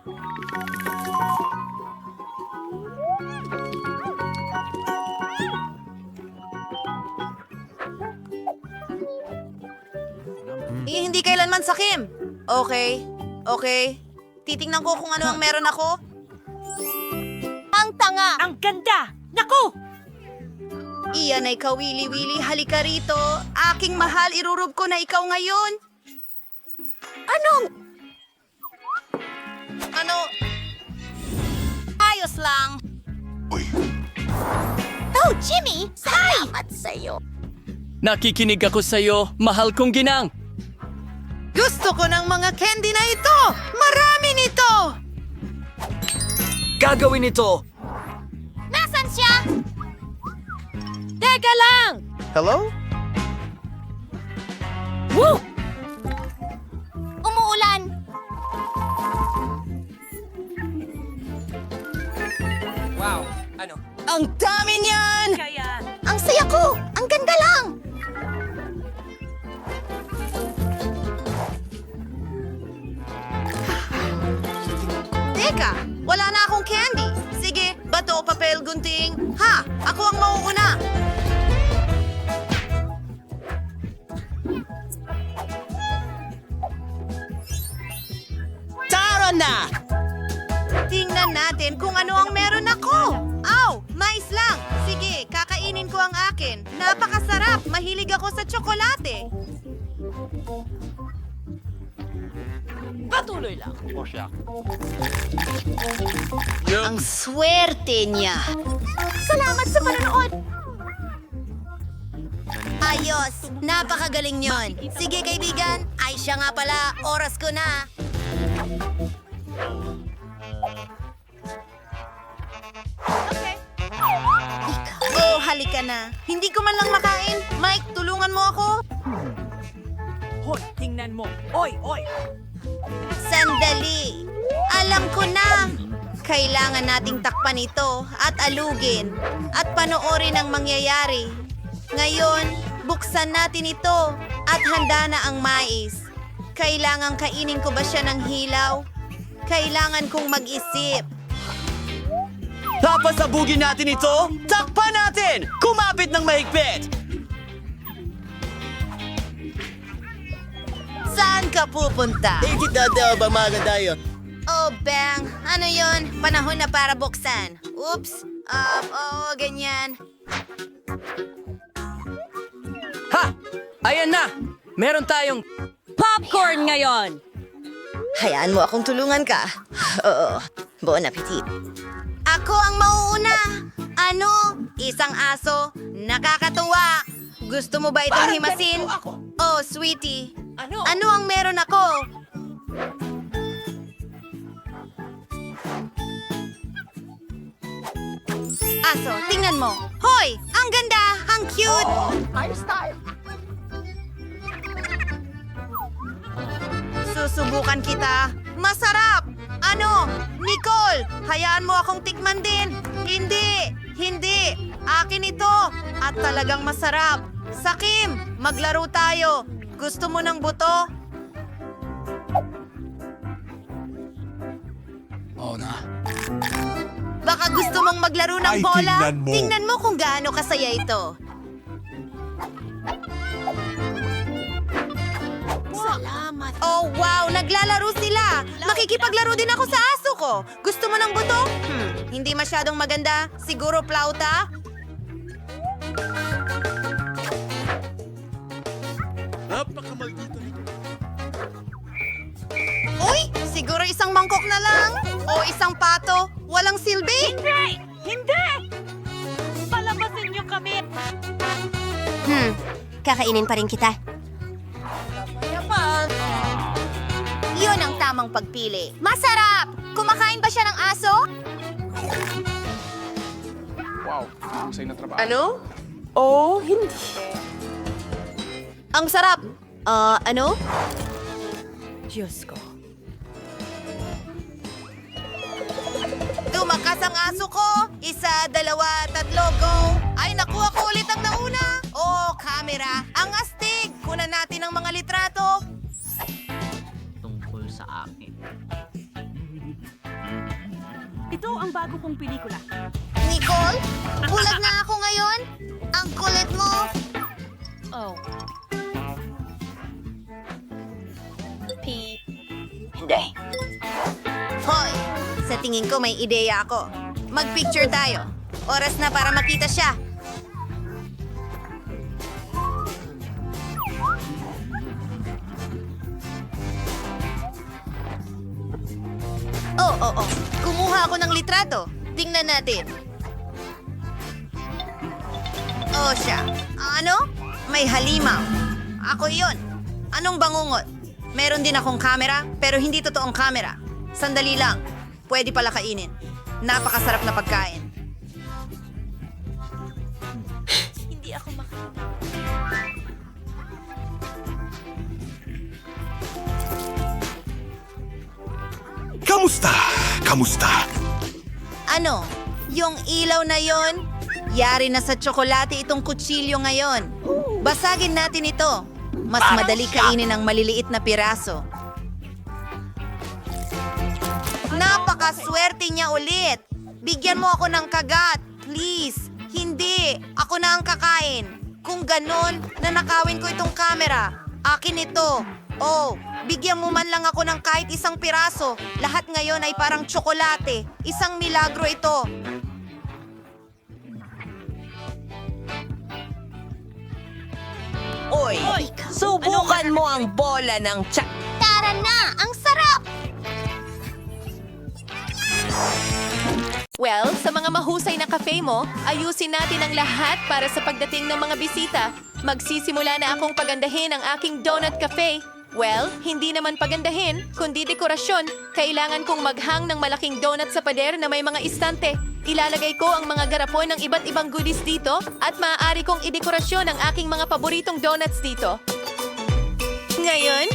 Hindi kailanman sakim. Okay. Titingnan ko kung ano ang meron ako. Ang tanga! Ang ganda! Naku! Iyan ay kawili-wili, halika rito. Aking mahal, irurub ko na ikaw ngayon. Ano? Ayos lang. Oh, Jimmy! Salamat sa'yo. Nakikinig ako sa'yo, mahal kong ginang. Gusto ko ng mga candy na ito! Marami nito! Gagawin ito! Nasaan siya? Teka lang! Hello? Woo! Umuulan. Wow! Ano? Ang dami niyan! Ang saya ko! Ang ganda lang! Teka, wala na akong candy. Sige, bato, papel, gunting. Ha! Ako ang mauuna. na! Tingnan natin kung ano ang meron ako. Aw, mais lang. Sige, kakainin ko ang akin. Napakasarap. Mahilig ako sa tsokolate. Patuloy lang. Ang swerte niya. Salamat sa panonood. Ayos. Napakagaling yon. Sige, kaibigan. Ay, siya nga pala. Oras ko na. Oh, halika na. Hindi ko man lang makain. Mike, tulungan mo ako. Hoy, tingnan mo. Oy, oy! Sandali. Alam ko na. Kailangan nating takpan ito at alugin at panoorin ang mangyayari. Ngayon, buksan natin ito at handa na ang mais. Kailangan kainin ko ba siya ng hilaw? Kailangan kong mag-isip. Papasabugin natin ito! Takpan natin! Kumapit ng mahigpit! Saan ka pupunta? Ikitadaw ba mga tayo? Oh, bang! Ano yon? Panahon na para buksan. Oops! Oo, ganyan. Ha! Ayan na! Meron tayong... Popcorn ngayon! Hayaan mo akong tulungan ka. Oo. Bon appetit. Ako ang mauuna. Ano? Isang aso? Nakakatuwa. Gusto mo ba itong himasin? Oh, sweetie. Ano ang meron ako? Aso, tingnan mo. Hoy! Ang ganda! Ang cute! Susubukan kita. Masarap! Ano? Nicole, hayaan mo akong tikman din. Hindi! Hindi! Akin ito! At talagang masarap. Sakim, maglaro tayo. Gusto mo ng buto? Oo na. Baka gusto mong maglaro ng Ay, bola? tingnan mo. Tingnan mo kung gaano kasaya ito. Salamat. Oh, wow! Naglalaro sila! Makikipaglaro din ako sa aso ko. Gusto mo ng buto? Hindi masyadong maganda. Siguro plauta? Napakamaldito nito. Uy! Siguro isang mangkok na lang. O isang pato. Walang silbi. Kakainin pa rin kita. Yun ang tamang pagpili. Masarap! Kumakain ba siya ng aso? Ano? Oh, hindi. Ang sarap! Ano? Diyos ko. Tumakas ang aso ko! Isa, dalawa, tatlo, go! Ay, nakuha ko ulit ang nauna! Oh, camera! Ang astig! Kunan natin ang mga litrato! Tungkol sa akin. Ito ang bago kong pelikula. Nicole? Bulag na ako ngayon? Ang kulit mo! Oh. Hoy! Sa tingin ko may ideya ako. Mag-picture tayo. Oras na para makita siya. Oh. Kumuha ako ng litrato. Tingnan natin. Oh, siya. Ano? May halimaw. Ako yun. Anong bangungot? Meron din akong kamera, pero hindi totoong kamera. Sandali lang. Pwede pala kainin. Napakasarap na pagkain. Hindi ako makita. Kamusta? Kamusta? Ano? Yung ilaw na yon? Yari na sa tsokolate itong kutsilyo ngayon. Basagin natin ito. Mas madali kainin ang maliliit na piraso. Napakaswerte niya ulit. Bigyan mo ako ng kagat. Please. Hindi. Ako na ang kakain. Kung ganon, nanakawin ko itong camera. Akin ito. Oh, Bigyan mo man lang ako ng kahit isang piraso. Lahat ngayon ay parang tsokolate. Isang milagro ito. Oy, subukan mo ang bola ng Tara na! Ang sarap! Well, sa mga mahusay na cafe mo, ayusin natin ang lahat para sa pagdating ng mga bisita. Magsisimula na akong pagandahin ang aking donut cafe. Well, hindi naman pagandahin, kundi dekorasyon. Kailangan kong maghang ng malaking donut sa pader na may mga istante. Ilalagay ko ang mga garapon ng iba't ibang goodies dito at maaari kong idekorasyon ang aking mga paboritong donuts dito. Ngayon,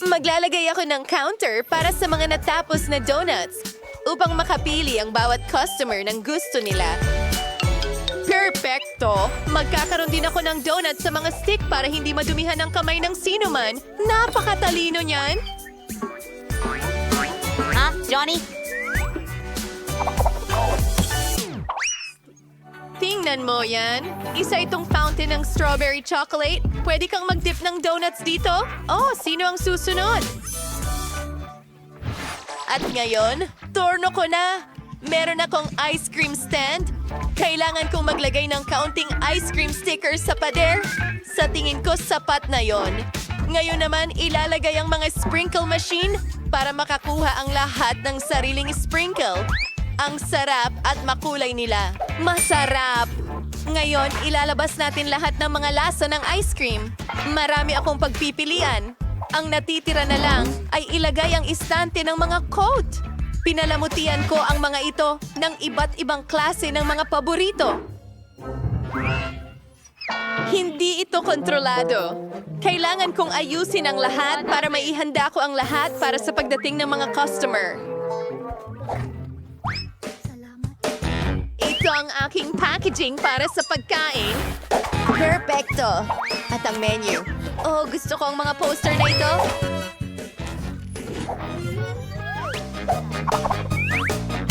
maglalagay ako ng counter para sa mga natapos na donuts upang makapili ang bawat customer ng gusto nila. Perfecto! Magkakaroon din ako ng donut sa mga stick para hindi madumihan ang kamay ng sino man. Napakatalino niyan! Ha, Johnny? Tingnan mo yan. Isa itong fountain ng strawberry chocolate. Pwede kang mag-dip ng donuts dito? Oh, sino ang susunod? At ngayon, turno ko na. Meron akong ice cream stand. Kailangan kong maglagay ng kaunting ice cream stickers sa pader. Sa tingin ko, sapat na yon. Ngayon naman, ilalagay ang mga sprinkle machine para makakuha ang lahat ng sariling sprinkle. Ang sarap at makulay nila. Masarap! Ngayon, ilalabas natin lahat ng mga lasa ng ice cream. Marami akong pagpipilian. Ang natitira na lang ay ilagay ang istante ng mga coat. Pinalamutian ko ang mga ito ng iba't ibang klase ng mga paborito. Hindi ito kontrolado. Kailangan kong ayusin ang lahat para maihanda ko ang lahat para sa pagdating ng mga customer. Ito ang aking packaging para sa pagkain. Perfecto! At ang menu. Oh, gusto ko ang mga poster na ito.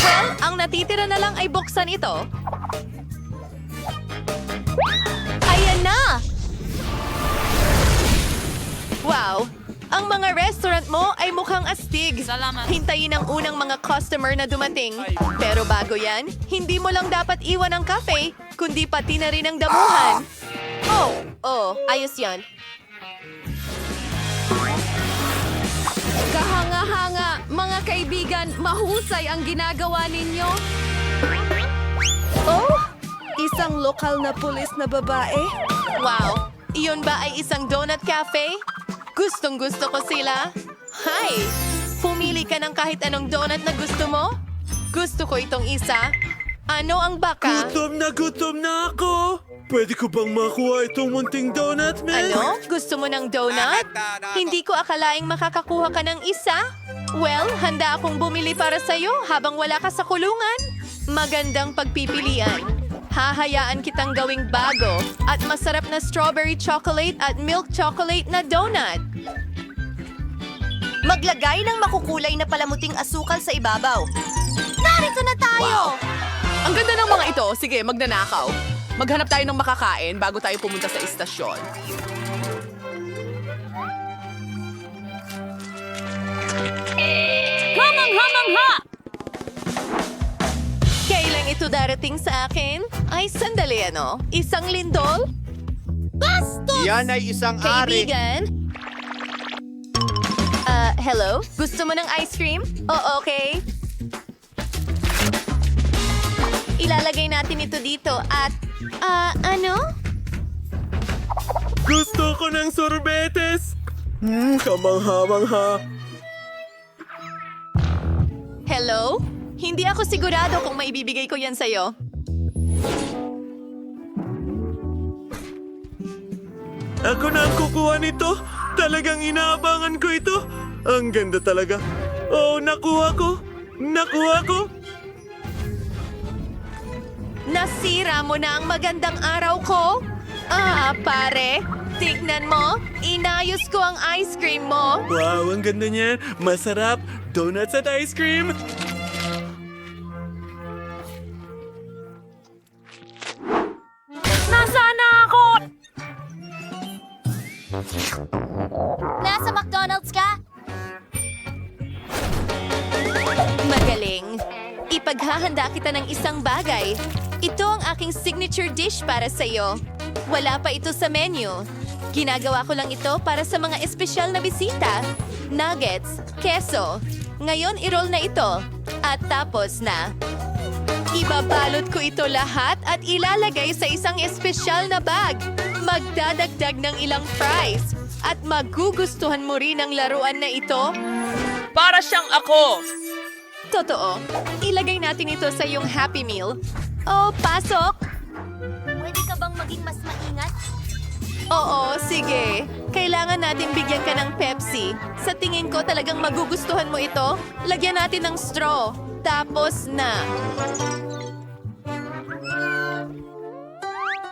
Well, ang natitira na lang ay buksan ito. Ayan na! Wow! Ang mga restaurant mo ay mukhang astig. Salamat. Hintayin ang unang mga customer na dumating. Pero bago yan, hindi mo lang dapat iwan ang cafe, kundi pati na rin ang damuhan. Oh, ayos yan. Kahanga-hanga, mga kaibigan, mahusay ang ginagawa ninyo. Oh, isang lokal na pulis na babae. Wow, iyon ba ay isang donut cafe? Gustong-gusto ko sila. Hi! Pumili ka ng kahit anong donut na gusto mo? Gusto ko itong isa. Ano ang baka? Gutom na ako! Pwede ko bang makuha itong munting donut, man? Ano? Gusto mo ng donut? Hindi ko akalaing makakakuha ka ng isa. Well, handa akong bumili para sa'yo habang wala ka sa kulungan. Magandang pagpipilian. Hahayaan kitang gawing bago at masarap na strawberry chocolate at milk chocolate na donut. Maglagay ng makukulay na palamuting asukal sa ibabaw. Narito na tayo! Ang ganda ng mga ito. Sige, magnanakaw. Maghanap tayo ng makakain bago tayo pumunta sa istasyon. Hamang-hamang-ha! Kailan ito darating sa akin? Ay, sandali ano? Isang lindol? Bastos! Yan ay isang ari. Kaibigan? Hello? Gusto mo ng ice cream? Oh, okay. Ilalagay natin ito dito at... ano? Gusto ko ng sorbetes! Kamangha-mangha. Hello? Hindi ako sigurado kung maibibigay ko yan sa'yo. Ako na ang kukuha nito. Talagang inaabangan ko ito. Ang ganda talaga. Oh, nakuha ko. Nakuha ko. Nasira mo na ang magandang araw ko? Pare, tignan mo. Inayos ko ang ice cream mo. Wow, ang ganda niya. Masarap. Donuts at ice cream. Nasaan na ako? Nasa McDonald's ka? ipaghahanda kita ng isang bagay. Ito ang aking signature dish para sa iyo. Wala pa ito sa menu. Ginagawa ko lang ito para sa mga espesyal na bisita. Nuggets, keso. Ngayon, i-roll na ito. At tapos na. Ibabalot ko ito lahat at ilalagay sa isang espesyal na bag. Magdadagdag ng ilang fries. At magugustuhan mo rin ang laruan na ito. Para siyang ako! Totoo. Ilagay natin ito sa iyong Happy Meal. Oh, pasok! Pwede ka bang maging mas maingat? Oo, sige. Kailangan natin bigyan ka ng Pepsi. Sa tingin ko talagang magugustuhan mo ito. Lagyan natin ng straw. Tapos na.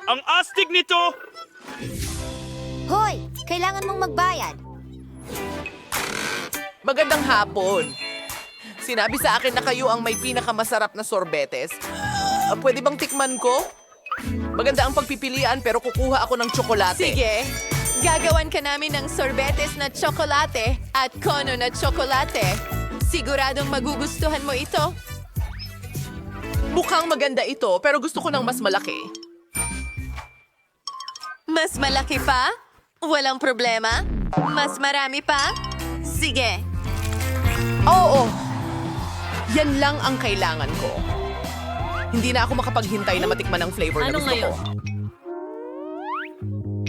Ang astig nito! Hoy! Kailangan mong magbayad. Magandang hapon. Sinabi sa akin na kayo ang may pinakamasarap na sorbetes. Pwede bang tikman ko? Maganda ang pagpipilian pero kukuha ako ng tsokolate. Sige. Gagawan ka namin ng sorbetes na tsokolate at kono na tsokolate. Siguradong magugustuhan mo ito. Mukhang maganda ito pero gusto ko ng mas malaki. Mas malaki pa? Walang problema. Mas marami pa? Sige. Oo. Yan lang ang kailangan ko. Hindi na ako makapaghintay na matikman ang flavor na gusto ko.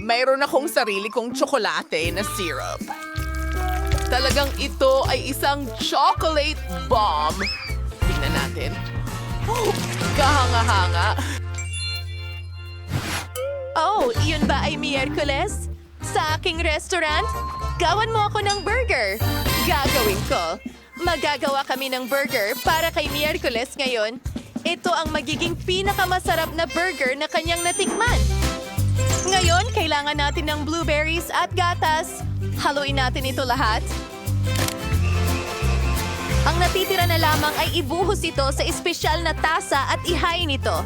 Mayroon akong sarili kong tsokolate na syrup. Talagang ito ay isang chocolate bomb. Tingnan natin. Oh, kahanga-hanga. Oh, iyon ba ay Miyerkules? Sa aking restaurant? Gawan mo ako ng burger. Gagawin ko. Magagawa kami ng burger para kay Miyerkules ngayon. Ito ang magiging pinakamasarap na burger na kanyang natikman. Ngayon, kailangan natin ng blueberries at gatas. Haluin natin ito lahat. Ang natitira na lamang ay ibuhos ito sa espesyal na tasa at ihain ito.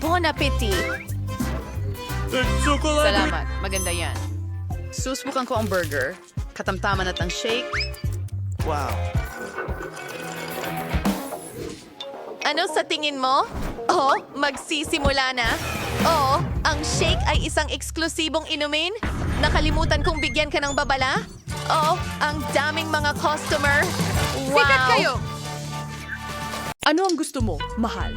Bon appetit! Chocolate! Salamat. Maganda yan. Susubukan ko ang burger, katamtaman at ang shake. Wow. Ano sa tingin mo? Oh, magsisimula na. Oo, ang shake ay isang eksklusibong inumin. Nakalimutan kong bigyan ka ng babala. Oh, ang daming mga customer. Wow! Sikat kayo! Ano ang gusto mo, mahal?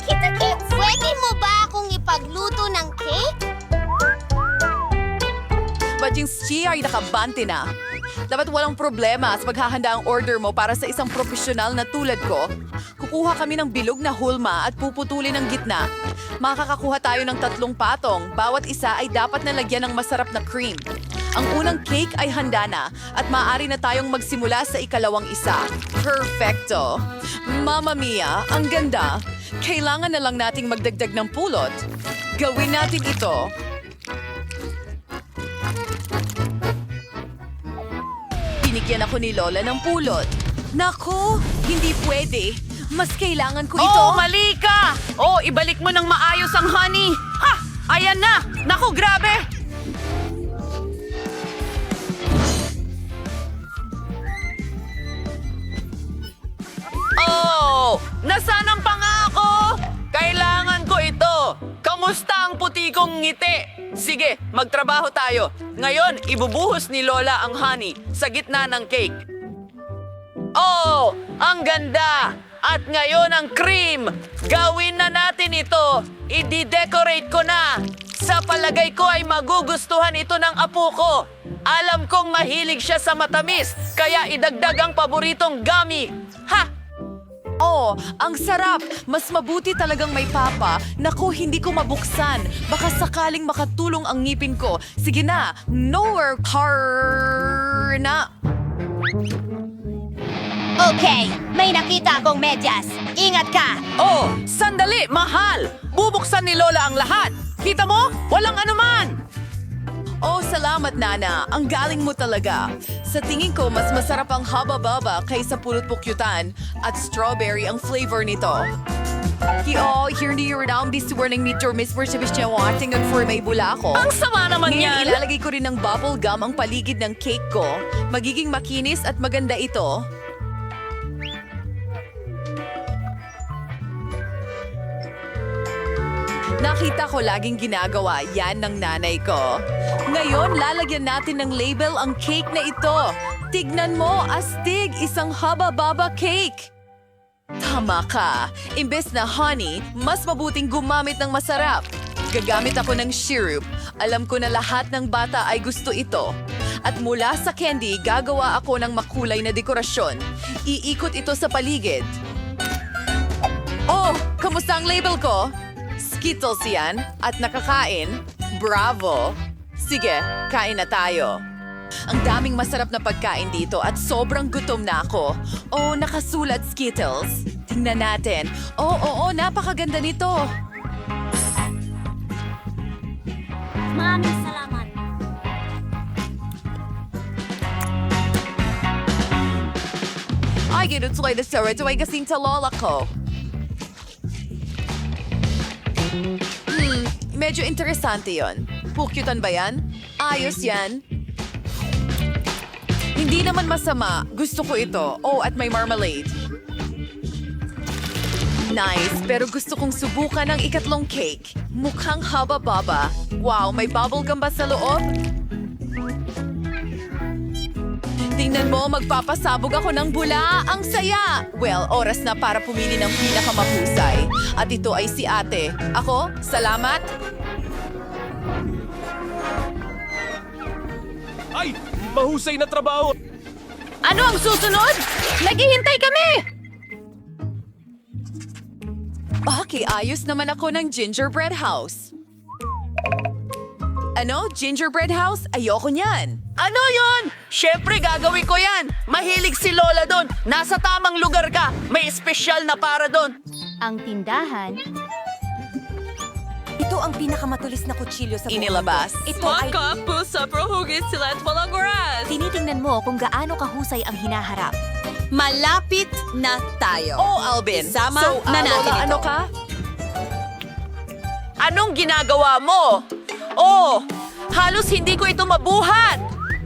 Kita-kits! Pwede mo ba akong ipagluto ng cake? Badjing Chi ay nakabante na. Dapat walang problema sa paghahanda ang order mo para sa isang profesional na tulad ko. Kukuha kami ng bilog na hulma at puputulin ang gitna. Makakakuha tayo ng 3 patong. Bawat isa ay dapat na lagyan ng masarap na cream. Ang unang cake ay handa na at maaari na tayong magsimula sa ikalawang isa. Perfecto! Mamma mia, ang ganda! Kailangan na lang nating magdagdag ng pulot. Gawin natin ito. Binigyan ako ni Lola ng pulot. Nako, hindi pwede. Mas kailangan ko ito. Oh, mali ka! Oh, ibalik mo ng maayos ang honey! Ha! Ayan na! Naku, grabe! Oh! Nasaan ang pangako? Kailangan ko ito! Kamusta ang puti kong ngiti? Sige, magtrabaho tayo. Ngayon, ibubuhos ni Lola ang honey sa gitna ng cake. Oh! Ang ganda! At ngayon ang cream! Gawin na natin ito! I-decorate ko na! Sa palagay ko ay magugustuhan ito ng apo ko. Alam kong mahilig siya sa matamis, kaya idagdag ang paboritong gummy. Ha! Oh, ang sarap! Mas mabuti talagang may papa. Naku, hindi ko mabuksan. Baka sakaling makatulong ang ngipin ko. Sige na, nowhere car na. Okay, may nakita akong medyas. Ingat ka! Oh, sandali, mahal! Bubuksan ni Lola ang lahat! Kita mo? Walang anuman! Oh, salamat, Nana. Ang galing mo talaga. Sa tingin ko, mas masarap ang haba-baba kaysa pulot pukyutan at strawberry ang flavor nito. Here ni Ronald warning ni Miss Bershabisha wanting at for may bula ko. Ang sama naman Ngayon, yan! ilalagay ko rin ng bubble gum ang paligid ng cake ko. Magiging makinis at maganda ito. Nakita ko laging ginagawa yan ng nanay ko. Ngayon, lalagyan natin ng label ang cake na ito. Tignan mo, astig, isang haba-baba cake. Tama ka. Imbes na honey, mas mabuting gumamit ng masarap. Gagamit ako ng syrup. Alam ko na lahat ng bata ay gusto ito. At mula sa candy, gagawa ako ng makulay na dekorasyon. Iikot ito sa paligid. Oh, kamusta ang label ko? Skittles yan at nakakain. Bravo! Sige, kain na tayo. Ang daming masarap na pagkain dito at sobrang gutom na ako. Oh, nakasulat Skittles. Tingnan natin. Oo, napakaganda nito. Maraming salamat. Ay, ginutuloy na siya. Ito ay kasing sa lola ko. Medyo interesante yon. Pukyutan ba yan? Ayos yan. Hindi naman masama. Gusto ko ito. Oh, at may marmalade. Nice, pero gusto kong subukan ang ikatlong cake. Mukhang haba-baba. Wow, may bubblegum ba sa loob? Tingnan mo, magpapasabog ako ng bula. Ang saya! Well, oras na para pumili ng pinakamahusay. At ito ay si ate. Ako, salamat. Ay! Mahusay na trabaho! Ano ang susunod? Naghihintay kami! Okay, ayos naman ako ng gingerbread house. Ano? Gingerbread house? Ayoko niyan. Ano yon? Siyempre gagawin ko yan! Mahilig si Lola doon! Nasa tamang lugar ka! May espesyal na para doon! Ang tindahan. Ito ang pinakamatulis na kutsilyo sa buong Inilabas. mundo. Ito ay pusa, prohugis sila at walang oras. tinitingnan mo kung gaano kahusay ang hinaharap. Malapit na tayo. Oh, Alvin. Isama So, na natin Lola, ito. ano ka? Anong ginagawa mo? Oh, halos hindi ko ito mabuhat!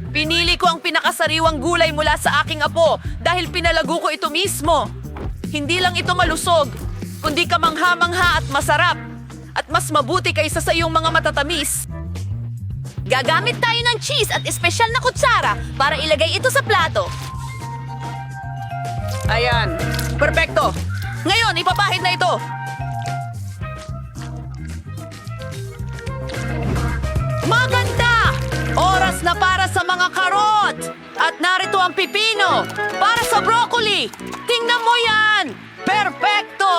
Pinili ko ang pinakasariwang gulay mula sa aking apo dahil pinalago ko ito mismo. Hindi lang ito malusog, kundi kamangha-mangha at masarap. At mas mabuti kaysa sa iyong mga matatamis. Gagamit tayo ng cheese at espesyal na kutsara para ilagay ito sa plato. Ayan, perfecto. Ngayon, ipapahid na ito. Maganda! Oras na para sa mga karot! At narito ang pipino para sa broccoli! Tingnan mo yan! Perfecto!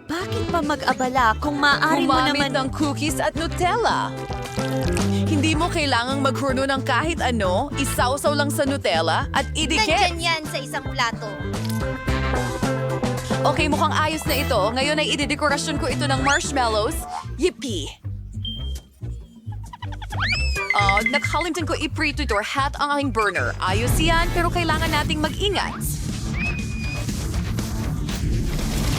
Bakit pa mag-abala kung maaari mo Gumamit naman... ng cookies at Nutella. Hindi mo kailangang maghuno ng kahit ano, isawsaw lang sa Nutella at idikit. Nandyan yan sa isang plato. Okay, mukhang ayos na ito. Ngayon ay idedekorasyon ko ito ng marshmallows. Yippee! Nakalimutan ko i-preheat or hat ang aking burner. Ayos yan, pero kailangan nating mag-ingat.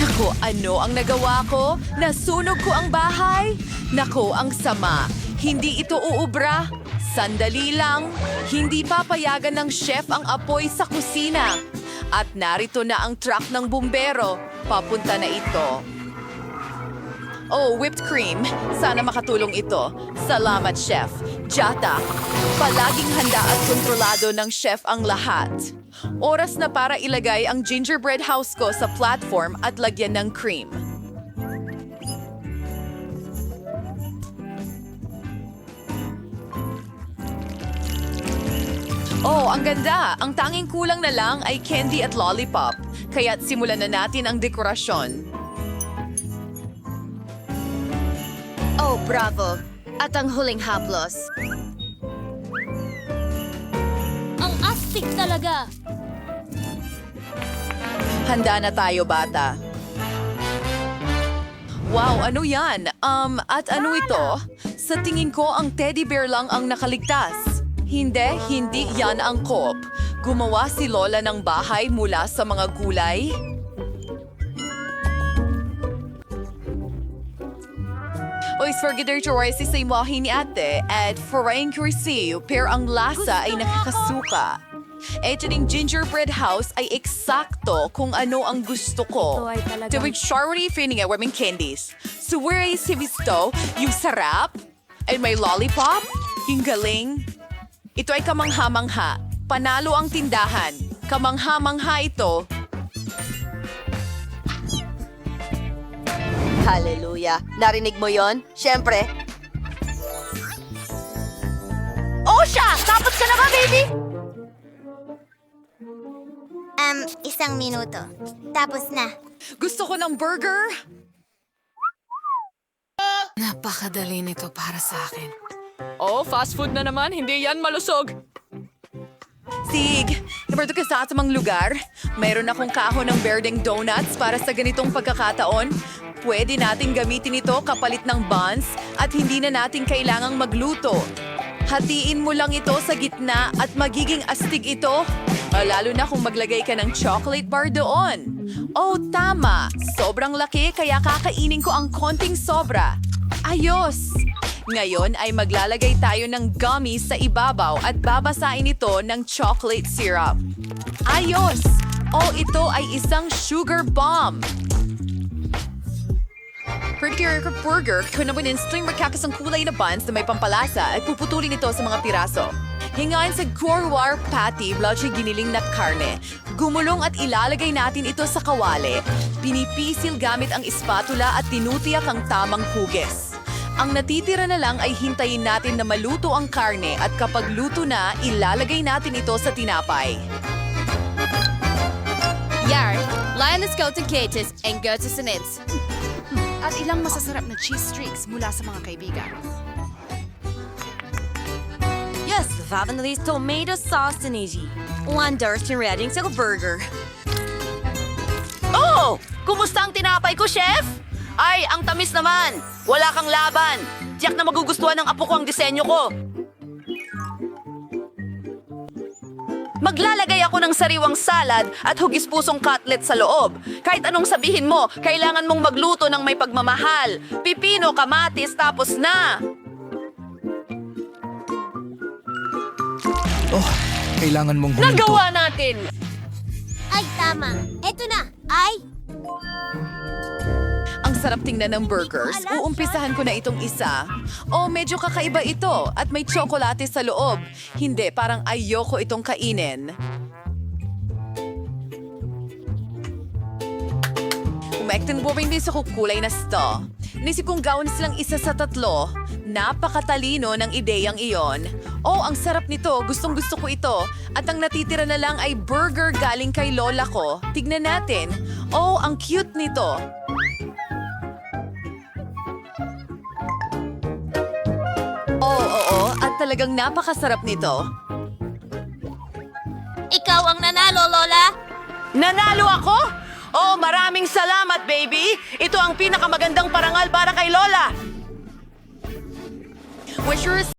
Naku, ano ang nagawa ko? Nasunog ko ang bahay? Naku, ang sama. Hindi ito uubra. Sandali lang. Hindi papayagan ng chef ang apoy sa kusina. At narito na ang truck ng bumbero. Papunta na ito. Oh, whipped cream. Sana makatulong ito. Salamat, chef. Jata, palaging handa at kontrolado ng chef ang lahat. Oras na para ilagay ang gingerbread house ko sa platform at lagyan ng cream. Oh, ang ganda! Ang tanging kulang na lang ay candy at lollipop. Kaya't simulan na natin ang dekorasyon. Oh, bravo. At ang huling haplos. Ang astig talaga. Handa na tayo, bata. Wow, ano yan? At ano ito? Sa tingin ko, ang teddy bear lang ang nakaligtas. Hindi yan ang coop. Gumawa si Lola ng bahay mula sa mga gulay. Oy, sforgider-choray si imahe ni ate at foreign cursi, pero ang lasa ay nakakasuka. Ito ding gingerbread house ay eksakto kung ano ang gusto ko. Tuwing Charity feeling warming candies. Suwari si Visto, yung sarap, ay may lollipop, yung galing. Ito ay kamangha-mangha. Panalo ang tindahan. Kamangha-mangha ito. Hallelujah. Narinig mo yon? Siyempre. Oh, siya! Tapos ka na ba, baby? Isang minuto. Tapos na. Gusto ko ng burger. Napakadali nito para sa akin. Oh, fast food na naman. Hindi yan malusog. Sig, nabarto ka sa atamang lugar. Mayroon akong kahon ng berdeng donuts para sa ganitong pagkakataon. Pwede nating gamitin ito kapalit ng buns at hindi na natin kailangang magluto. Hatiin mo lang ito sa gitna at magiging astig ito. Lalo na kung maglagay ka ng chocolate bar doon. Oh, tama. Sobrang laki kaya kakainin ko ang konting sobra. Ayos! Ngayon ay maglalagay tayo ng gummies sa ibabaw at babasain ito ng chocolate syrup. Ayos! Oh, ito ay isang sugar bomb. Prettier burger, kunabunin sling magkakasang kulay na buns na may pampalasa at puputulin ito sa mga piraso. Hingain sa Gorwar patty, blotchy giniling na karne. Gumulong at ilalagay natin ito sa kawali. Pinipisil gamit ang espatula at tinutiyak ang tamang hugis. Ang natitira na lang ay hintayin natin na maluto ang karne at kapag luto na, ilalagay natin ito sa tinapay. Yar, Lioness go to Katis and go to Sinins. At ilang masasarap na cheese streaks mula sa mga kaibigan. Yes, Favenlis tomato sauce and easy. Wonders and reading sa burger. Oh! Kumusta ang tinapay ko, chef? Ay, ang tamis naman. Wala kang laban. Tiyak na magugustuhan ng apo ko ang disenyo ko. Maglalagay ako ng sariwang salad at hugis-pusong cutlet sa loob. Kahit anong sabihin mo, kailangan mong magluto ng may pagmamahal. Pipino, kamatis, tapos na. Oh, kailangan mong huminto. Nagawa natin! Ay, tama. Eto na. Ay, Ang sarap tingnan ng burgers. Uumpisahan ko na itong isa. Oh, medyo kakaiba ito at may tsokolate sa loob. Hindi, parang ayoko itong kainin. Umektin po rin din sa kukulay na sto. Nisip kong gawin silang isa sa tatlo. Napakatalino ng ideyang iyon. Oh, ang sarap nito. Gustong gusto ko ito. At ang natitira na lang ay burger galing kay lola ko. Tignan natin. Oh, ang cute nito. Oo, at talagang napakasarap nito. ikaw ang nanalo, Lola. Nanalo ako? Oh, maraming salamat, baby! Ito ang pinakamagandang parangal para kay Lola! Wish you